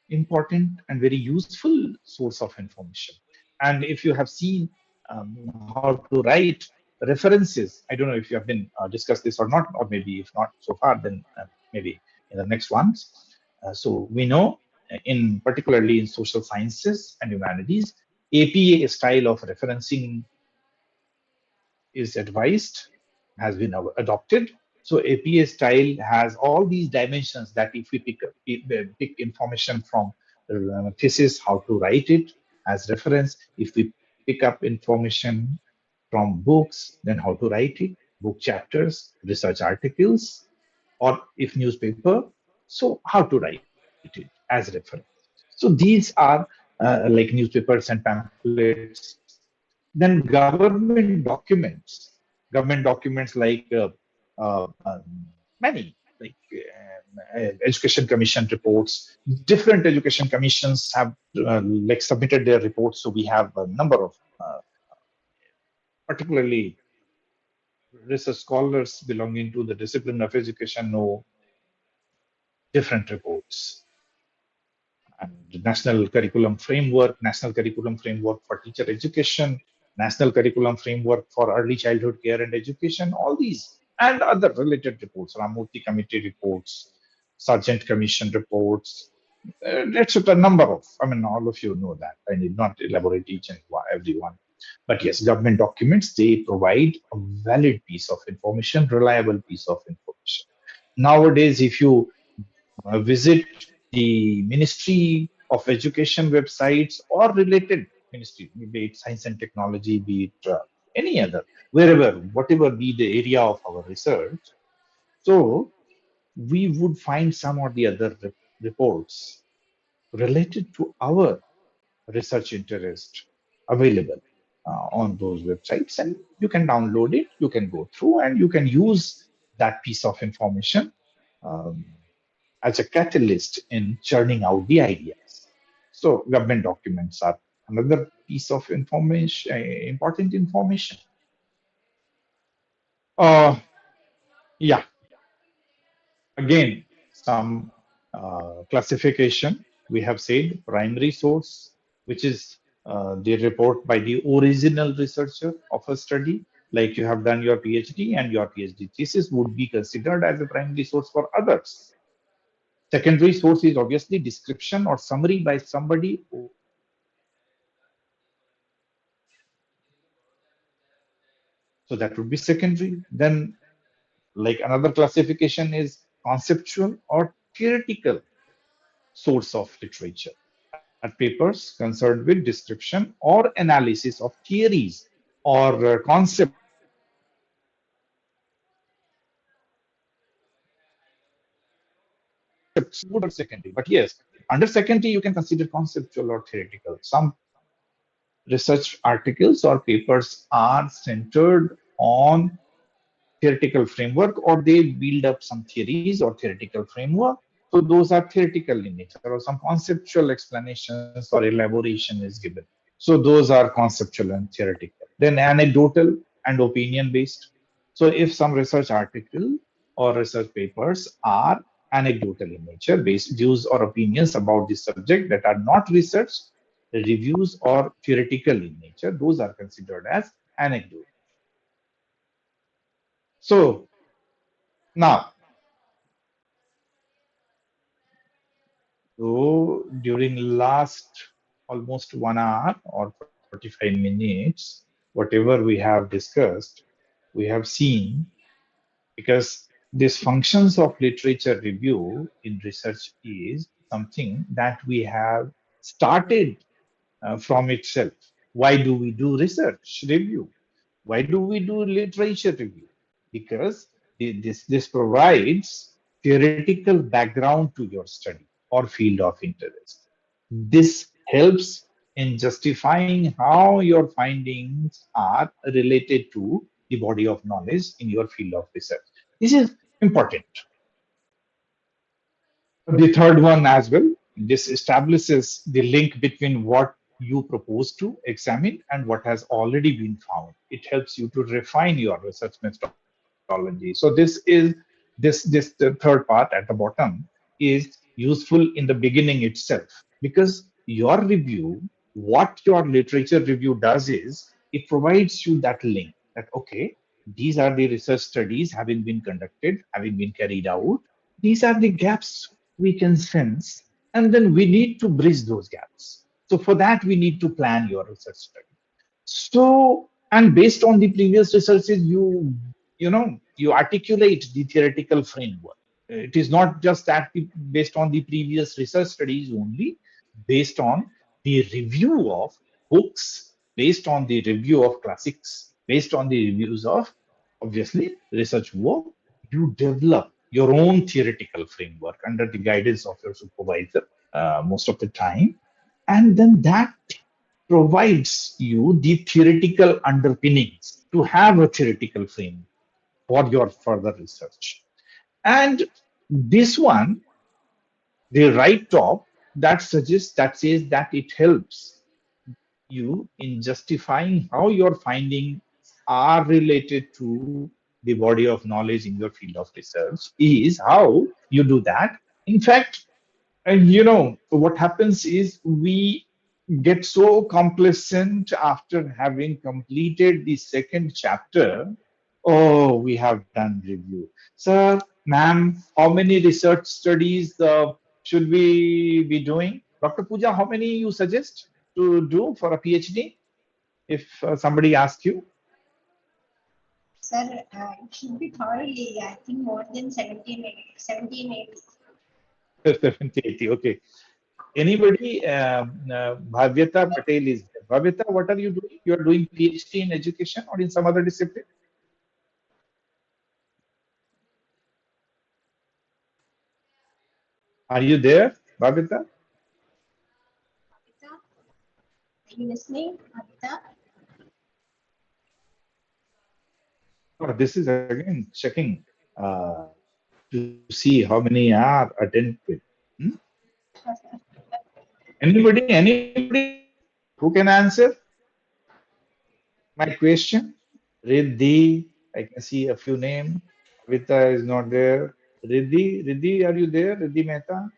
Speaker 1: important and very useful source of information. And if you have seen how to write references, I don't know if you have been discussed this or not, or maybe if not so far, then maybe in the next ones. So we know, in particularly in social sciences and humanities, APA style of referencing is advised, has been adopted. So APA style has all these dimensions that if we pick information from thesis, how to write it as reference. If we pick up information from books, then how to write it, book chapters, research articles, or if newspaper, so how to write it as reference. So these are like newspapers and pamphlets. Then government documents like uh, um, many, like education commission reports. Different education commissions have like submitted their reports, so we have a number of particularly research scholars belonging to the discipline of education know different reports. And national curriculum framework for teacher education, national curriculum framework for early childhood care and education, all these and other related reports, Ramurthy committee reports, Sargent commission reports, It's a number of, I mean, all of you know that. I need not elaborate each and every one. But yes, government documents, they provide a valid piece of information, reliable piece of information. Nowadays, if you visit the Ministry of Education websites or related ministry, be it science and technology, be it any other, wherever, whatever be the area of our research, so we would find some or the other reports related to our research interest available on those websites, and you can download it, you can go through, and you can use that piece of information um, as a catalyst in churning out the ideas. So government documents are another piece of information, important information. uh, yeah, again, some classification. We have said primary source, which is the report by the original researcher of a study. Like you have done your PhD, and your PhD thesis would be considered as a primary source for others. Secondary source is obviously description or summary by somebody. So that would be secondary. Then, like another classification is conceptual or theoretical source of literature are papers concerned with description or analysis of theories or concepts or ideas. So these are considered secondary. But yes, under secondary, you can consider conceptual or theoretical. Some research articles or papers are centered on theoretical framework, or they build up some theories or theoretical framework. So those are theoretical in nature, or some conceptual explanations or elaboration is given. So those are conceptual and theoretical. Then anecdotal and opinion based. So if some research article or research papers are anecdotal in nature, based views or opinions about the subject that are not research reviews or theoretical in nature, those are considered as anecdote. So now, so during last almost 1 hour or 45 minutes, whatever we have discussed, we have seen, because these functions of literature review in research is something that we have started from itself. Why do we do research review? Why do we do literature review? Because this provides theoretical background to your study or field of interest. This helps in justifying how your findings are related to the body of knowledge in your field of research. This is important. The third one as well, this establishes the link between what you propose to examine and what has already been found. It helps you to refine your research methodology. So this the third part at the bottom is useful in the beginning itself, because your review, what your literature review does is it provides you that link that okay, these are the research studies having been conducted, having been carried out. These are the gaps we can sense, and then we need to bridge those gaps. So for that, we need to plan your research study. So, and based on the previous researches, you articulate the theoretical framework. It is not just that based on the previous research studies only, based on the review of books, based on the review of classics, based on the reviews of obviously research work, you develop your own theoretical framework under the guidance of your supervisor most of the time. And then that provides you the theoretical underpinnings to have a theoretical frame for your further research. And this one, the right top, that suggests, that says that it helps you in justifying how your findings are related to the body of knowledge in your field of research, is how you do that. In fact, and what happens is we get so complacent after having completed the second chapter. Oh, we have done review. Sir, ma'am, how many research studies should we be doing? Dr. Pooja, how many you suggest to do for a PhD? If somebody asks you,
Speaker 3: Sir, it should be thoroughly, I think more than 17, 80.
Speaker 1: 70, 80. Okay. Anybody? Bhavyata Patel is there. Bhavyata, what are you doing? You are doing PhD in education or in some other discipline? Are you there, Bhavyata?
Speaker 3: Abhita, are you listening? Abhita?
Speaker 1: Oh, this is again checking to see how many are attentive. Hmm? Anybody who can answer my question? Riddhi, I can see a few names. Avita is not there. Riddhi, are you there? Riddhi Mehta?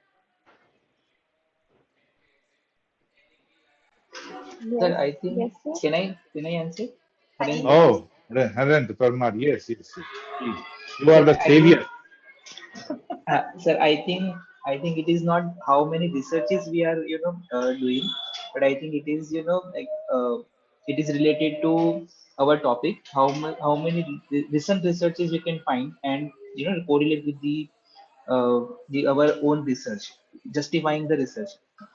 Speaker 4: Sir,
Speaker 2: Yes,
Speaker 4: I think
Speaker 2: yes, sir.
Speaker 4: can I answer? Harendra?
Speaker 3: Harendra?
Speaker 1: Oh, Harant Parmar. Yes. Please. You are
Speaker 4: Sir,
Speaker 1: the
Speaker 4: I think
Speaker 1: savior.
Speaker 4: sir, I think it is not how many researches we are doing, but I think it is like it is related to our topic. How many recent researches we can find and correlate with the our own research, justifying the research,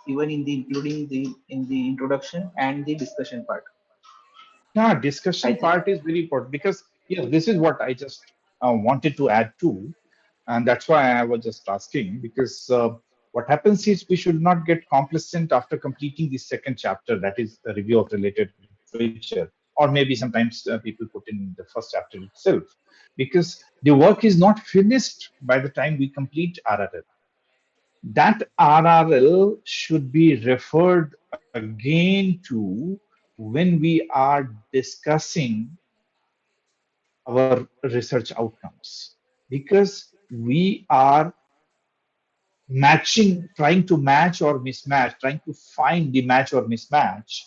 Speaker 4: even in the including the in the introduction and the discussion part.
Speaker 1: Yeah,
Speaker 4: I
Speaker 1: discussion
Speaker 4: think.
Speaker 1: part is very important because yeah, this is what I just wanted to add to, and that's why I was just asking because what happens is we should not get complacent after completing the second chapter, that is the review of related literature, or maybe sometimes people put in the first chapter itself, because the work is not finished by the time we complete RRL. That RRL should be referred again to when we are discussing our research outcomes, because we are trying to match or mismatch, trying to find the match or mismatch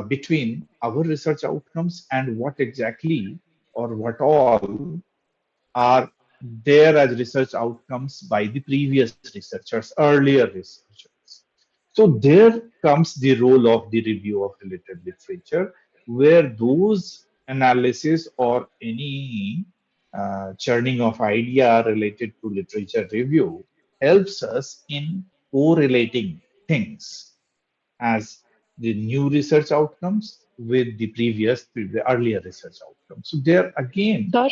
Speaker 1: between our research outcomes and what exactly or what all are there as research outcomes by the previous researchers, earlier researchers. So there comes the role of the review of related literature, where those analysis or any churning of idea related to literature review helps us in correlating things as the new research outcomes with the earlier research outcomes. So there again,
Speaker 2: Sir,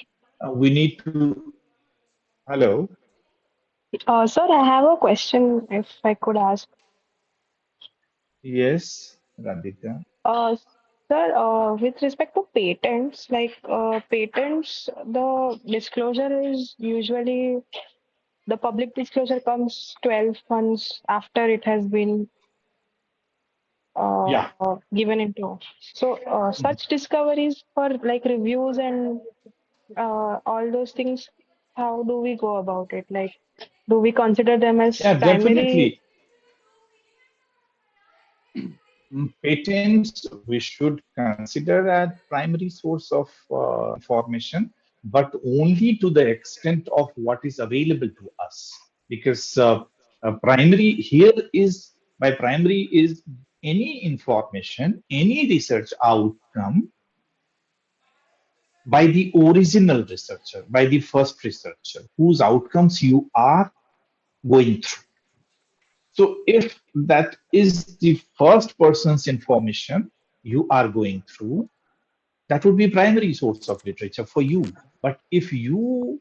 Speaker 1: we need to. Hello.
Speaker 2: sir, I have a question if I could ask.
Speaker 1: Yes, Radhika.
Speaker 2: Uh, Sir, with respect to patents, like patents, the disclosure is usually the public disclosure comes 12 months after it has been
Speaker 1: Yeah.
Speaker 2: given into. So, such discoveries for like reviews and all those things, how do we go about it? Like, do we consider them as
Speaker 1: Yeah,
Speaker 2: primary?
Speaker 1: definitely. Patents we should consider as primary source of information, but only to the extent of what is available to us. Because primary here is by primary is any information, any research outcome by the original researcher, by the first researcher, whose outcomes you are going through. So if that is the first person's information you are going through, that would be primary source of literature for you. But if you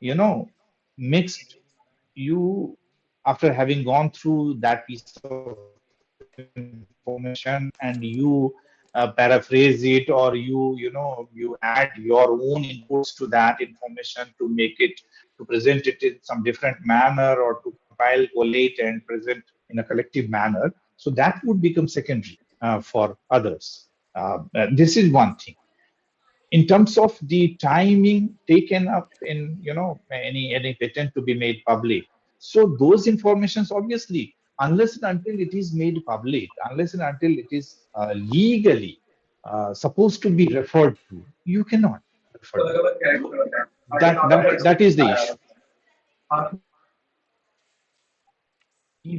Speaker 1: know, mixed you after having gone through that piece of information and you paraphrase it, or you add your own inputs to that information to make it to present it in some different manner, or to compile, collate, and present in a collective manner. So that would become secondary for others. This is one thing. In terms of the timing taken up in any patent to be made public, so those informations obviously, unless and until it is made public, unless and until it is legally supposed to be referred to, you cannot refer to it. That is the issue.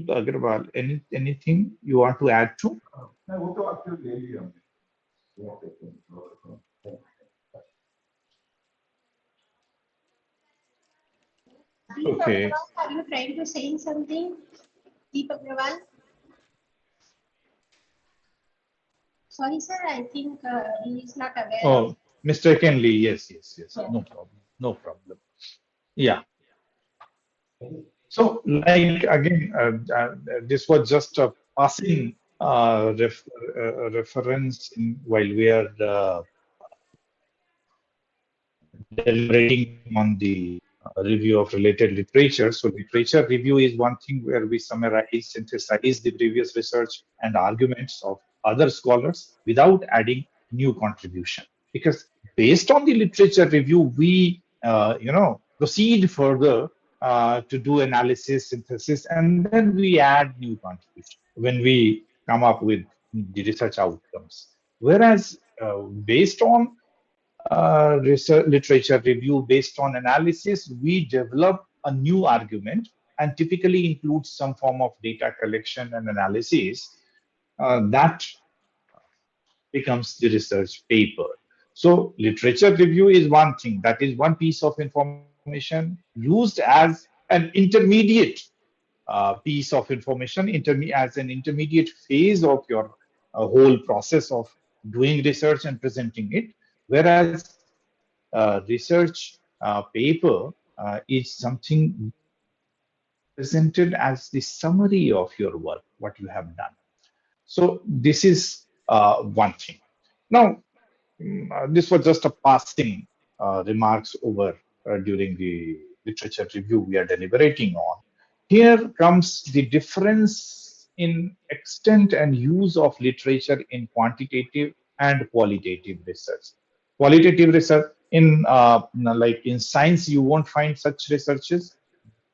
Speaker 1: Agrawal, anything you want to add to?
Speaker 3: Deep
Speaker 1: Okay.
Speaker 3: Agrawal, are you trying to say something? Deep Agrawal? Sorry, sir, I think he is not aware of.
Speaker 1: Oh, mistakenly, yes, yes, yes. No problem. No problem. Yeah. So, like again, this was just a passing reference while we are deliberating on the review of related literature. So, literature review is one thing where we summarize, synthesize the previous research and arguments of other scholars without adding new contribution. Because based on the literature review, we proceed further to do analysis, synthesis, and then we add new contribution when we come up with the research outcomes. Whereas based on research literature review based on analysis, we develop a new argument and typically includes some form of data collection and analysis that becomes the research paper. So, literature review is one thing, that is one piece of information used as an intermediate piece of information, as an intermediate phase of your whole process of doing research and presenting it. Whereas research paper is something presented as the summary of your work, what you have done. So this is one thing. Now, this was just a passing remarks over during the literature review we are deliberating on. Here comes the difference in extent and use of literature in quantitative and qualitative research. Qualitative research in like in science, you won't find such researches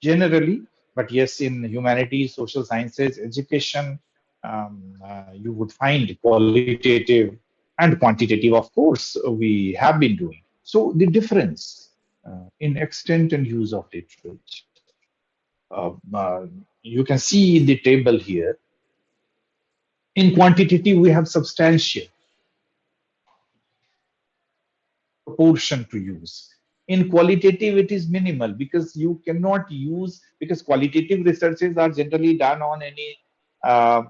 Speaker 1: generally, but yes, in humanities, social sciences, education, you would find qualitative and quantitative. Of course, we have been doing. So the difference in extent and use of literature. You can see in the table here. In quantitative, we have substantial proportion to use. In qualitative, it is minimal because you cannot use, because qualitative researches are generally done on any, I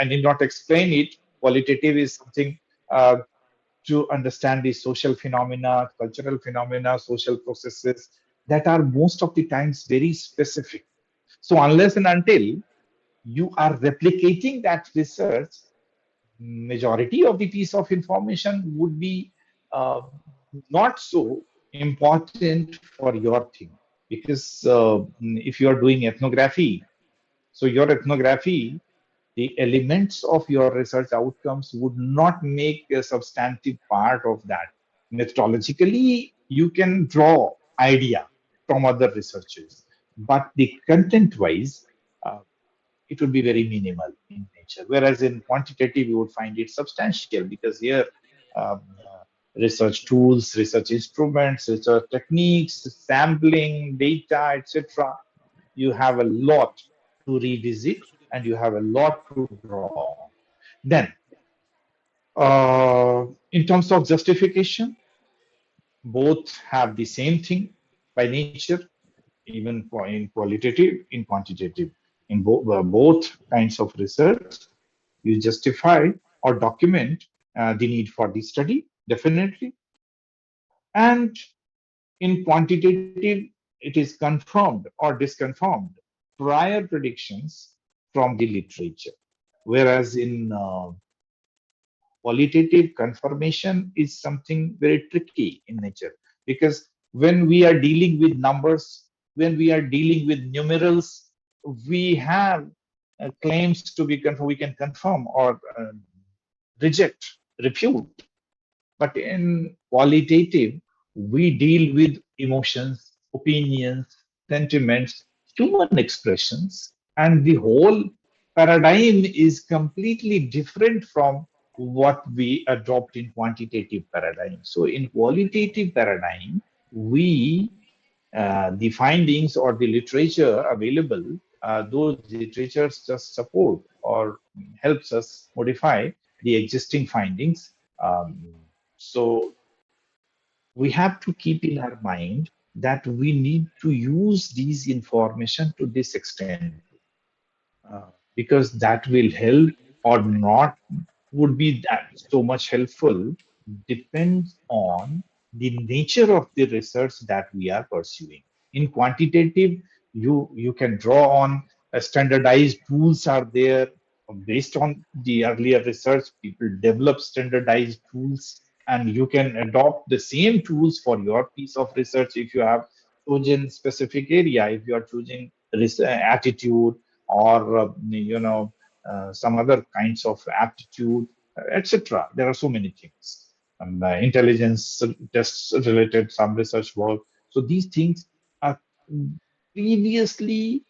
Speaker 1: need not explain it. Qualitative is something uh, to understand the social phenomena, cultural phenomena, social processes that are most of the times very specific. So unless and until you are replicating that research, majority of the piece of information would be uh, not so important for your thing, because if you are doing ethnography, so your ethnography, the elements of your research outcomes would not make a substantive part of that. Methodologically, you can draw idea from other researchers, but the content wise, uh, it would be very minimal in nature. Whereas in quantitative, you would find it substantial because here research tools, research instruments, research techniques, sampling, data, etc. You have a lot to revisit and you have a lot to draw on. Then, in terms of justification, both have the same thing by nature, even in qualitative, in quantitative. In both kinds of research, you justify or document the need for the study, definitely. And in quantitative, it is confirmed or disconfirmed prior predictions from the literature. Whereas in qualitative, confirmation is something very tricky in nature, because when we are dealing with numbers, when we are dealing with numerals, we have claims to be confirmed, we can confirm or reject, refute. But in qualitative, we deal with emotions, opinions, sentiments, human expressions, and the whole paradigm is completely different from what we adopt in quantitative paradigm. So in qualitative paradigm, we the findings or the literature available, those literatures just support or helps us modify the existing findings. So we have to keep in our mind that we need to use these information to this extent, because that will help or not would be that so much helpful depends on the nature of the research that we are pursuing. In quantitative, you can draw on standardized tools are there. Based on the earlier research, people develop standardized tools, and you can adopt the same tools for your piece of research if you have chosen specific area. If you are choosing attitude or some other kinds of aptitude, etc. There are so many things. Intelligence tests related some research work. So these things are previously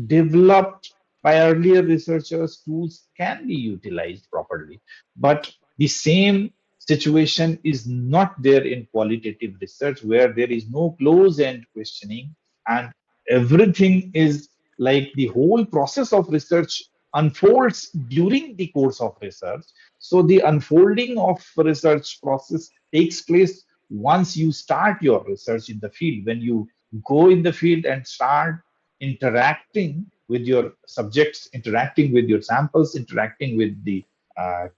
Speaker 1: developed by earlier researchers. Tools can be utilized properly, but the same situation is not there in qualitative research, where there is no close-end questioning, and everything is like the whole process of research unfolds during the course of research. So the unfolding of research process takes place once you start your research in the field. When you go in the field and start interacting with your subjects, interacting with your samples, interacting with the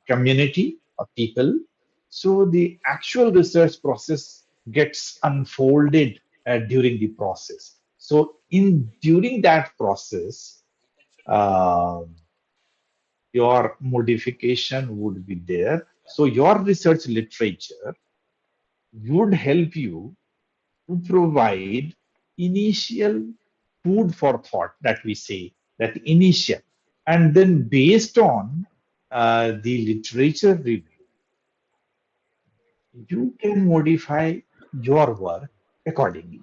Speaker 1: community of people, so the actual research process gets unfolded during the process. So in during that process, um your modification would be there. So your research literature would help you to provide initial food for thought, that we say, that initial. And then based on the literature review, you can modify your work accordingly.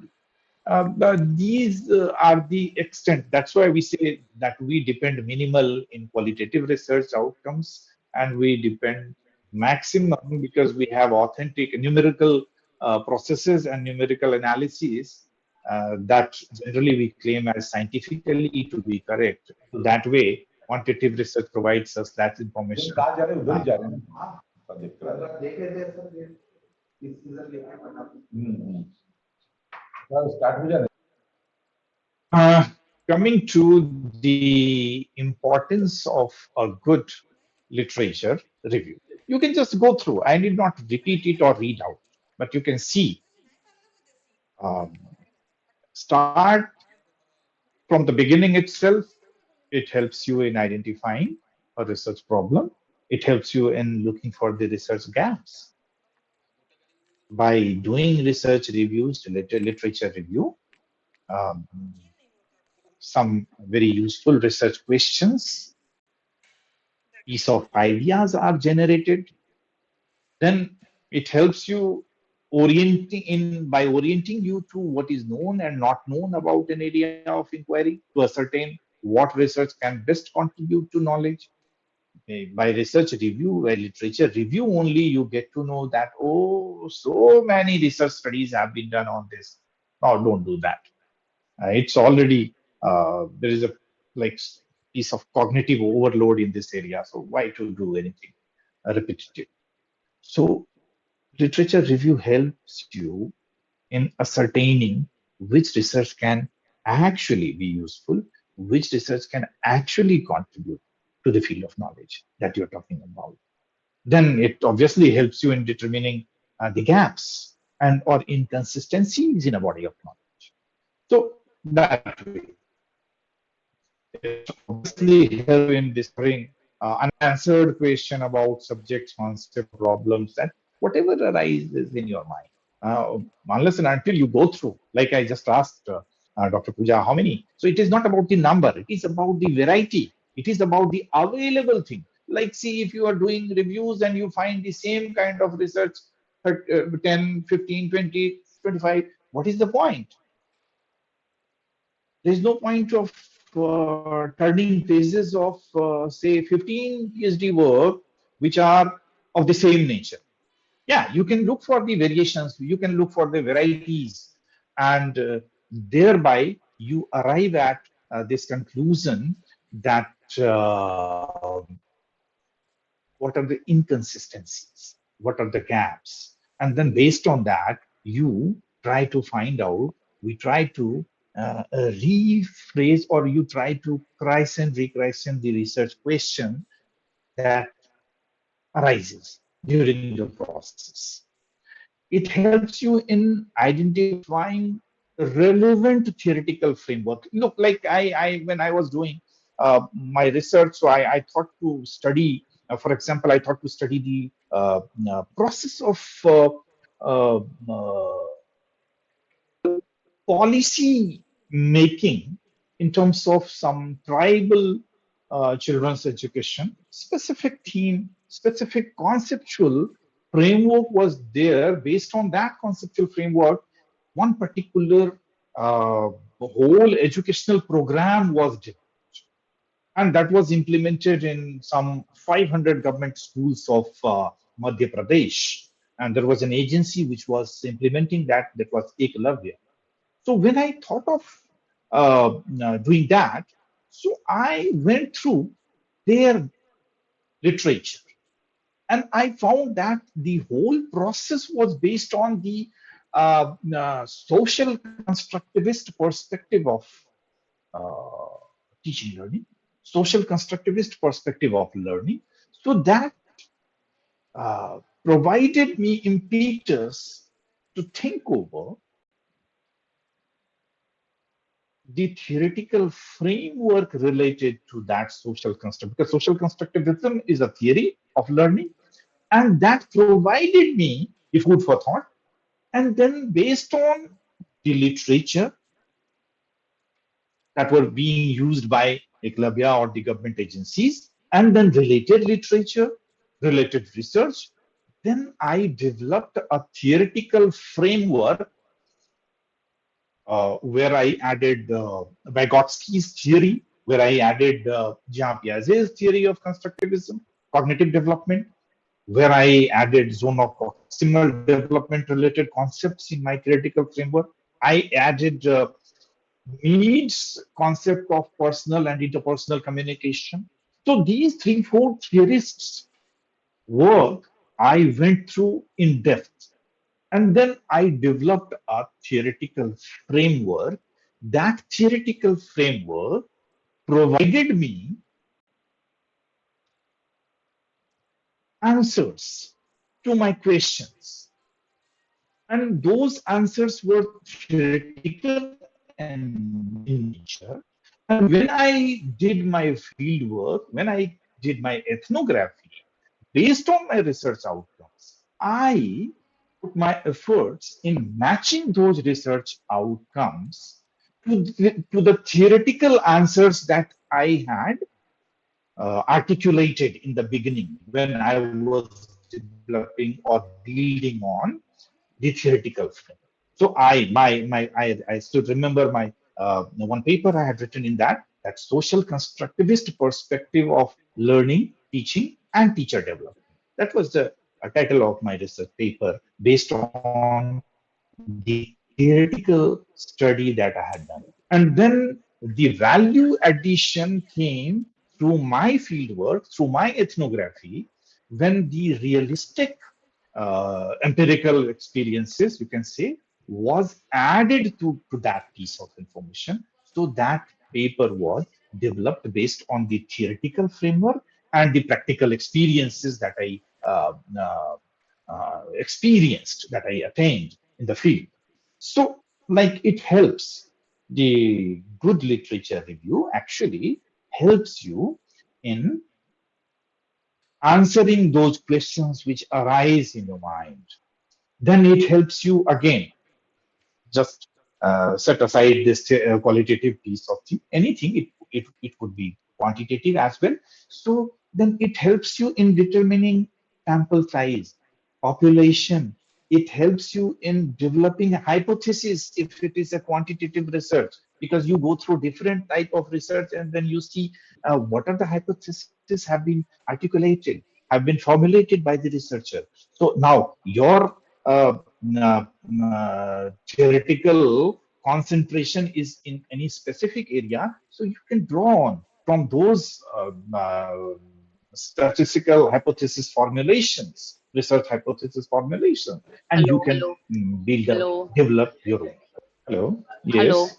Speaker 1: These are the extent. That's why we say that we depend minimal in qualitative research outcomes, and we depend maximum because we have authentic numerical processes and numerical analyses that generally we claim as scientifically to be correct. So that way, quantitative research provides us that information. Uh, Coming to the importance of a good literature review, you can just go through. I need not repeat it or read out, but you can see. Um, Start from the beginning itself. It helps you in identifying a research problem. It helps you in looking for the research gaps. By doing research reviews, literature review, um, some very useful research questions, piece of ideas are generated. Then it helps you orienting you to what is known and not known about an area of inquiry, to ascertain what research can best contribute to knowledge. By research review, by literature review only, you get to know that, oh, so many research studies have been done on this. No, don't do that. It's already there is a like piece of cognitive overload in this area. So why to do anything repetitive? So literature review helps you in ascertaining which research can actually be useful, which research can actually contribute to the field of knowledge that you're talking about. Then it obviously helps you in determining the gaps and or inconsistencies in a body of knowledge. So that way, it obviously help you in discovering unanswered question about subjects, concept, problems, and whatever arises in your mind. Unless and until you go through, like I just asked Dr. Puja, how many? So it is not about the number, it is about the variety, it is about the available thing. Like, see, if you are doing reviews and you find the same kind of research 10, 15, 20, 25, what is the point? There is no point of turning pages of, say, 15 PhD work, which are of the same nature. Yeah, you can look for the variations, you can look for the varieties, and thereby you arrive at this conclusion that what are the inconsistencies, what are the gaps, and then based on that, you try to find out. We try to rephrase, or you try to christen, rechristen the research question that arises during the process. It helps you in identifying relevant theoretical framework. Look, like I when I was doing my research, so I thought to study, for example, I thought to study the process of policy making in terms of some tribal children's education. Specific theme, specific conceptual framework was there. Based on that conceptual framework, one particular whole educational program was developed, and that was implemented in some 500 government schools of Madhya Pradesh. And there was an agency which was implementing that, that was Eklavya. So when I thought of doing that, so I went through their literature, and I found that the whole process was based on the social constructivist perspective of teaching learning, social constructivist perspective of learning. So that provided me impetus to think over the theoretical framework related to that social construct, because social constructivism is a theory of learning, and that provided me the food for thought. And then based on the literature that were being used by Eklavya or the government agencies, and then related literature, related research, then I developed a theoretical framework where I added Vygotsky's theory, where I added Jean Piaget's theory of constructivism, cognitive development, where I added zone of proximal development related concepts in my theoretical framework. I added Mead's concept of personal and interpersonal communication. So these three, four theorists' work I went through in depth. And then I developed a theoretical framework. That theoretical framework provided me answers to my questions. And those answers were theoretical and in nature. And when I did my field work, when I did my ethnography, based on my research outcomes, I put my efforts in matching those research outcomes to the theoretical answers that I had articulated in the beginning when I was developing or building on the theoretical frame. So I still remember my one paper I had written in that social constructivist perspective of learning, teaching, and teacher development. That was the title of my research paper based on the theoretical study that I had done. And then the value addition came through my fieldwork, through my ethnography, when the realistic empirical experiences, you can say, was added to that piece of information. So that paper was developed based on the theoretical framework and the practical experiences that I experienced, that I attained in the field. So, like, it helps. The good literature review actually helps you in answering those questions which arise in your mind. Then it helps you again, just set aside this qualitative piece of thing. Anything, it could be quantitative as well. So then it helps you in determining sample size, population. It helps you in developing a hypothesis if it is a quantitative research, because you go through different type of research and then you see what are the hypotheses have been articulated, have been formulated by the researcher. So now your theoretical concentration is in any specific area, so you can draw on from those statistical hypothesis formulations, research hypothesis formulation, and you
Speaker 2: Hello,
Speaker 1: can build up,
Speaker 2: hello,
Speaker 1: develop your own. Hello,
Speaker 2: hello.
Speaker 1: yes,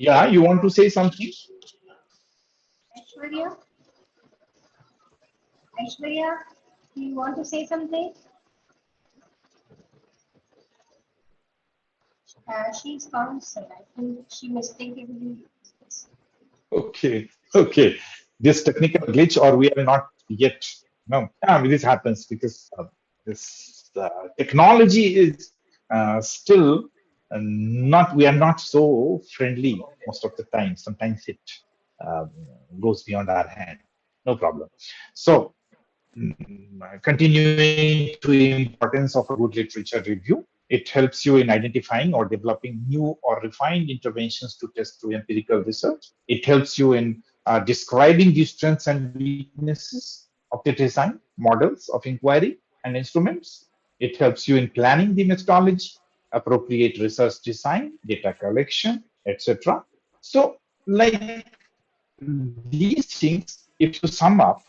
Speaker 1: yeah, you want to say something?
Speaker 3: Aishwarya, Aishwarya, do you want to say something? She's answered. I think she mistakenly.
Speaker 1: Okay, okay. This technical glitch, or we are not yet. No, this happens because this technology is still not. We are not so friendly most of the time. Sometimes it um, goes beyond our hand. No problem. So continuing to importance of a good literature review, it helps you in identifying or developing new or refined interventions to test through empirical research. It helps you in describing the strengths and weaknesses of the design, models of inquiry, and instruments. It helps you in planning the methodology, appropriate research design, data collection, etc. So, like these things, if you sum up,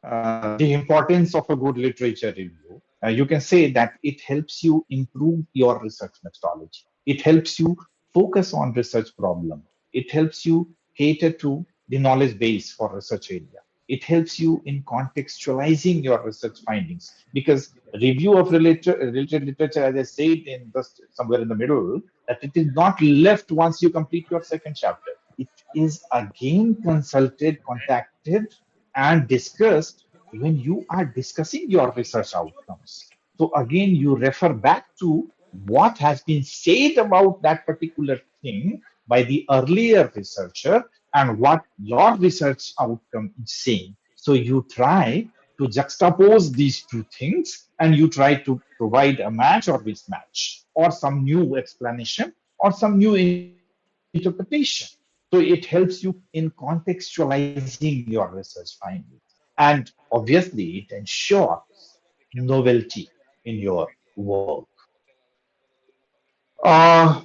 Speaker 1: the importance of a good literature review, you can say that it helps you improve your research methodology. It helps you focus on research problem. It helps you cater to the knowledge base for research area. It helps you in contextualizing your research findings because review of related literature, as I said in just somewhere in the middle, that it is not left once you complete your second chapter. It is again consulted, contacted, and discussed when you are discussing your research outcomes. So again, you refer back to what has been said about that particular thing by the earlier researcher and what your research outcome is saying. So you try to juxtapose these two things and you try to provide a match or mismatch or some new explanation or some new interpretation. So it helps you in contextualizing your research findings. And obviously, it ensures novelty in your work. Uh,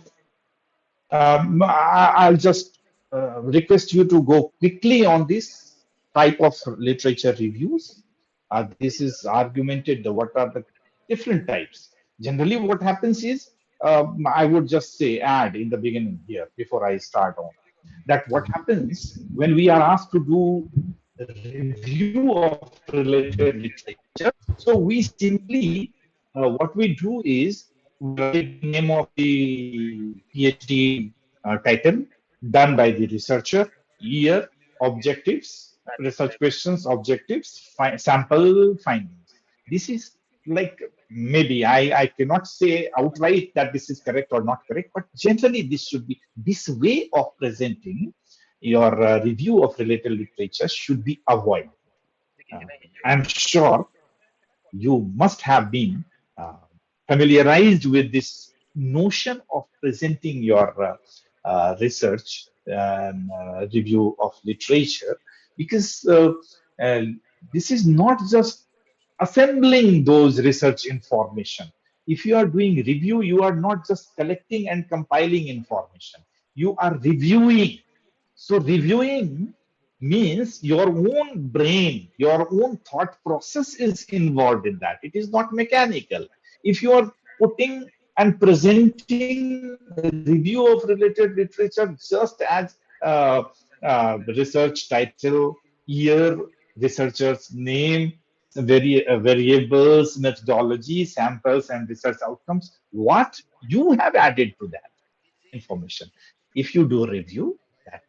Speaker 1: I'll just request you to go quickly on this type of literature reviews. This is argumented. What are the different types? Generally, what happens is I would just say add in the beginning here before I start on that what happens when we are asked to do review of related literature. So we simply what we do is we write the name of the PhD title done by the researcher, year, objectives, research questions, objectives, sample findings. This is like maybe I cannot say outright that this is correct or not correct, but generally this should be this way of presenting your review of related literature should be avoided. Uh, I'm sure you must have been uh, familiarized with this notion of presenting your research review of literature because uh, this is not just assembling those research information. If you are doing review, you are not just collecting and compiling information, you are reviewing. So reviewing means your own brain, your own thought process is involved in that. It is not mechanical. If you are putting and presenting review of related literature just as research title, year, researcher's name, variables, methodology, samples, and research outcomes, what you have added to that information. If you do review, that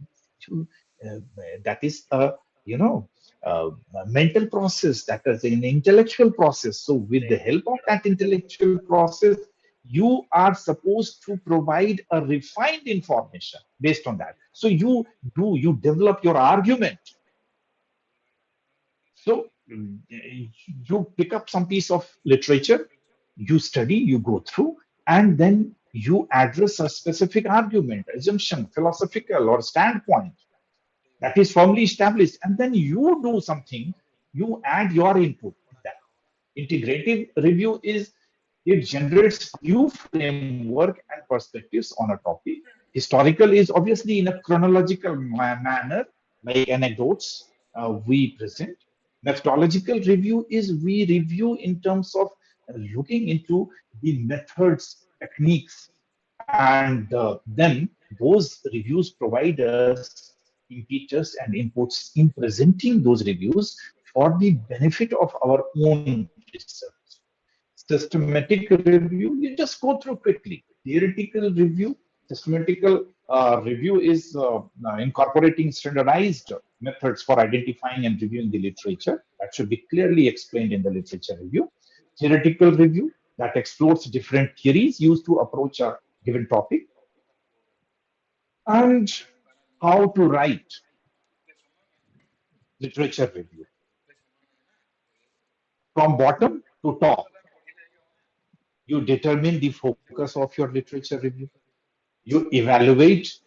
Speaker 1: you, uh, that is a you know a mental process, that is an intellectual process. So with the help of that intellectual process, you are supposed to provide a refined information based on that. So you develop your argument. So you pick up some piece of literature, you study, you go through, and then you address a specific argument, assumption, philosophical or standpoint that is firmly established, and then you do something, you add your input in that. Integrative review is It generates new framework and perspectives on a topic. Historical is obviously in a chronological manner, like anecdotes we present. Methodological review is we review in terms of looking into the methods, techniques, and then those reviews provide us impetus and inputs in presenting those reviews for the benefit of our own research. Systematic review, you just go through quickly. Theoretical review, systematical review is incorporating standardized methods for identifying and reviewing the literature. That should be clearly explained in the literature review. Theoretical review that explores different theories used to approach a given topic, and how to write literature review from bottom to top. You determine the focus of your literature review. You evaluate,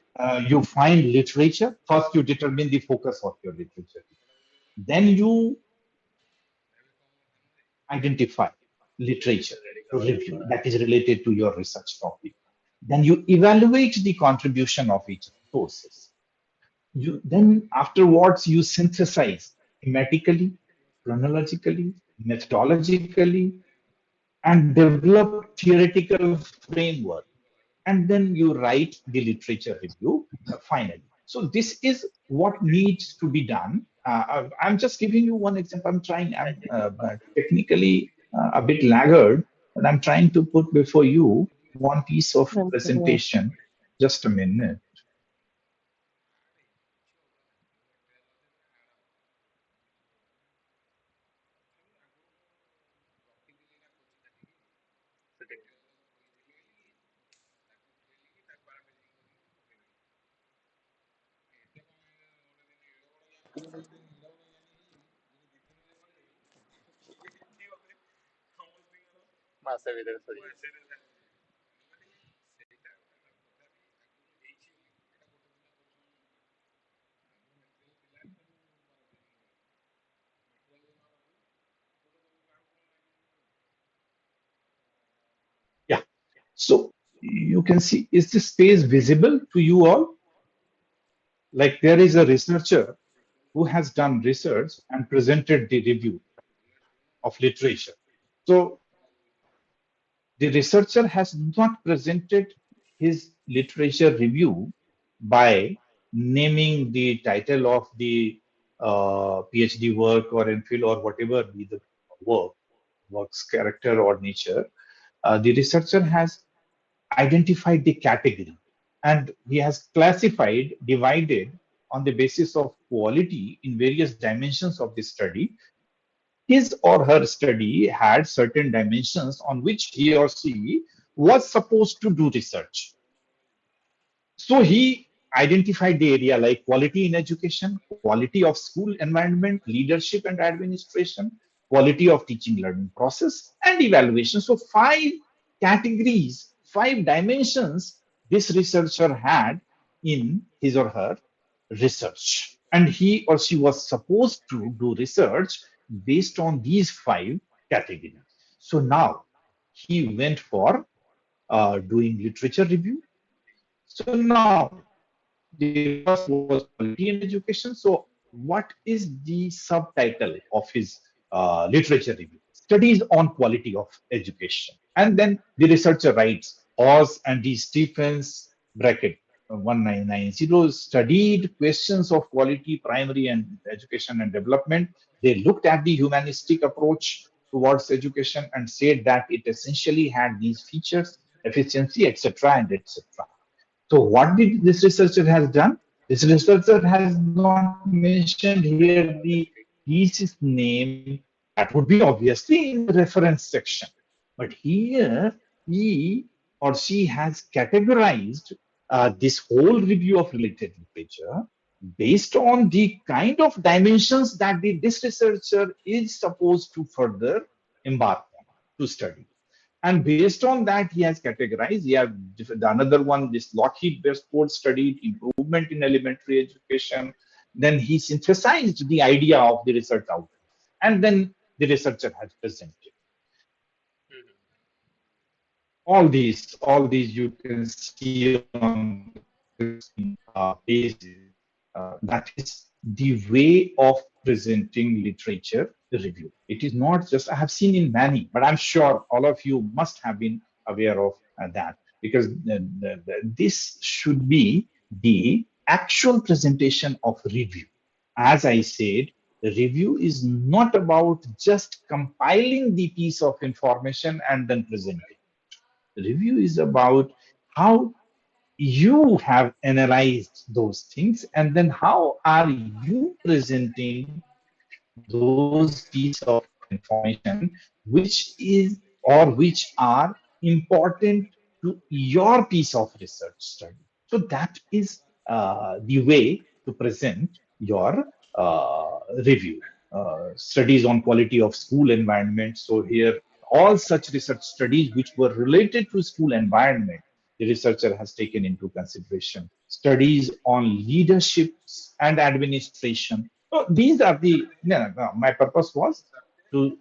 Speaker 1: you find literature. First, you determine the focus of your literature. Then you identify literature to review that is related to your research topic. Then you evaluate the contribution of each sources. You then afterwards you synthesize thematically, chronologically, methodologically, and develop theoretical framework, and then you write the literature review finally. So this is what needs to be done. I'm just giving you one example. I'm technically a bit laggard, but I'm trying to put before you one piece of presentation. Just a minute. Yeah. So you can see, is this space visible to you all? Like there is a researcher who has done research and presented the review of literature. So the researcher has not presented his literature review by naming the title of the PhD work or MPhil or whatever be the work, work's character or nature. The researcher has identified the category, and he has classified, divided on the basis of quality in various dimensions of the study. His or her study had certain dimensions on which he or she was supposed to do research. So he identified the area like quality in education, quality of school environment, leadership and administration, quality of teaching learning process, and evaluation. So five categories, five dimensions this researcher had in his or her research. And he or she was supposed to do research based on these five categories. So now he went for doing literature review. So now the first was quality in education. So what is the subtitle of his literature review? Studies on quality of education. And then the researcher writes, Oz and D. Stephens, bracket 1990, studied questions of quality, primary and education and development. They looked at the humanistic approach towards education and said that it essentially had these features, efficiency, etc., and etc. So what did this researcher has done? This researcher has not mentioned here the thesis name. That would be obviously in the reference section. But here he or she has categorized this whole review of related literature based on the kind of dimensions that this researcher is supposed to further embark on to study. And based on that, he has categorized. He have another one, this Lockheed Westport studied improvement in elementary education. Then he synthesized the idea of the research outcome, and then the researcher has presented. all these you can see on the 16 pages. That is the way of presenting literature review. It is not just, I have seen in many, but I'm sure all of you must have been aware of that, because this should be the actual presentation of review. As I said, review is not about just compiling the piece of information and then presenting. Review is about how you have analyzed those things, and then how are you presenting those piece of information which is or which are important to your piece of research study. So that is the way to present your review. Studies on quality of school environment. So here, all such research studies which were related to school environment, the researcher has taken into consideration. Studies on leadership and administration. So these are the, my purpose was to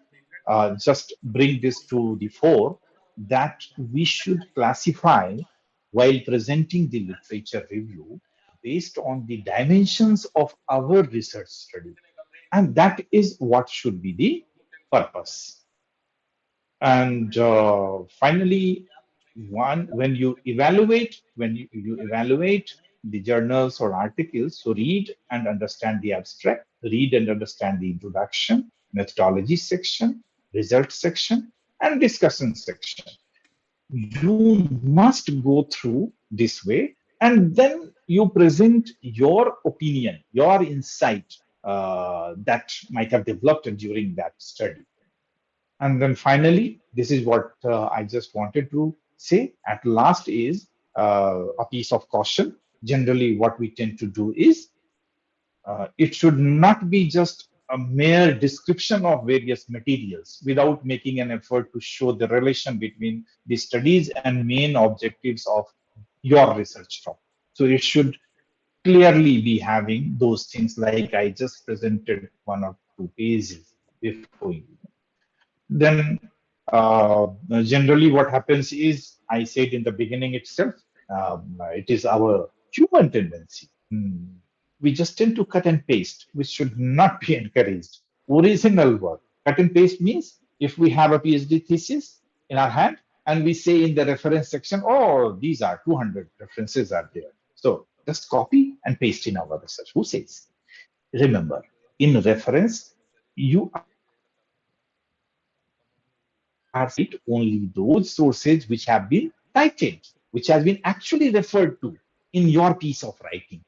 Speaker 1: just bring this to the fore, that we should classify while presenting the literature review based on the dimensions of our research study. And that is what should be the purpose. And finally, when you evaluate, you evaluate the journals or articles, so read and understand the abstract, read and understand the introduction, methodology section, result section, and discussion section. You must go through this way, and then you present your opinion, your insight that might have developed during that study. And then finally, this is what I just wanted to say at last is a piece of caution. Generally, what we tend to do is it should not be just a mere description of various materials without making an effort to show the relation between the studies and main objectives of your research topic. So it should clearly be having those things like I just presented one or two pages before you. Then generally what happens is, I said in the beginning itself, it is our human tendency. We just tend to cut and paste, which should not be encouraged. Original work. Cut and paste means if we have a PhD thesis in our hand and we say in the reference section, oh, these are 200 references are there. So just copy and paste in our research. Who says? Remember, in reference, you are saying only those sources which have been cited, which has been actually referred to in your piece of writing.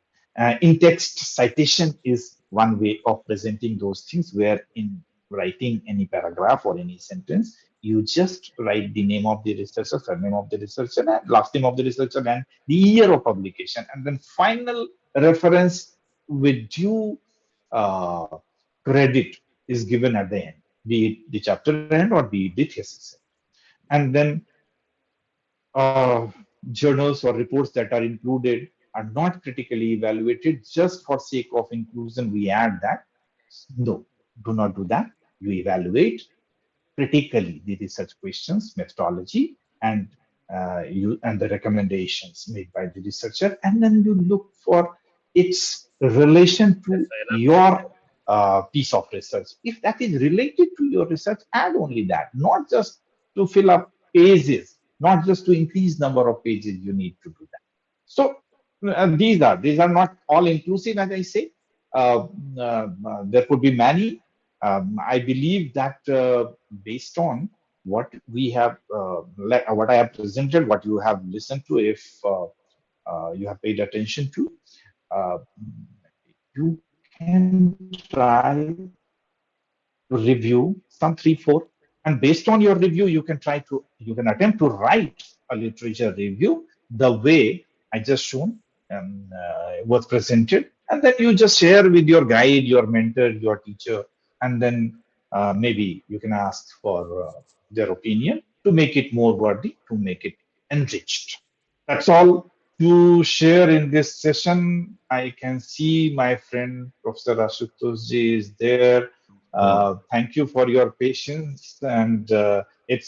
Speaker 1: In text, citation is one way of presenting those things, where in writing any paragraph or any sentence, you just write the name of the researcher, surname of the researcher, and last name of the researcher, and the year of publication, and then final reference with due uh, credit is given at the end, be it the chapter end or be it the thesis end. And then journals or reports that are included are not critically evaluated just for sake of inclusion. We add that. No, do not do that. You evaluate critically the research questions, methodology, and you and the recommendations made by the researcher, and then you look for its relation to your piece of research. If that is related to your research, add only that, not just to fill up pages, not just to increase number of pages. You need to do that. So these are not all inclusive, as I say. There could be many. I believe that based on what we have, what I have presented, what you have listened to, if you have paid attention to, uh, you can try to review some 3 4, and based on your review you can attempt to write a literature review the way I just shown was presented, and then you just share with your guide, your mentor, your teacher, and then maybe you can ask for their opinion to make it more worthy, to make it enriched. That's all to share in this session. I can see my friend Professor Ashutosh ji is there.
Speaker 5: Uh,
Speaker 1: Thank you for your patience, and it's so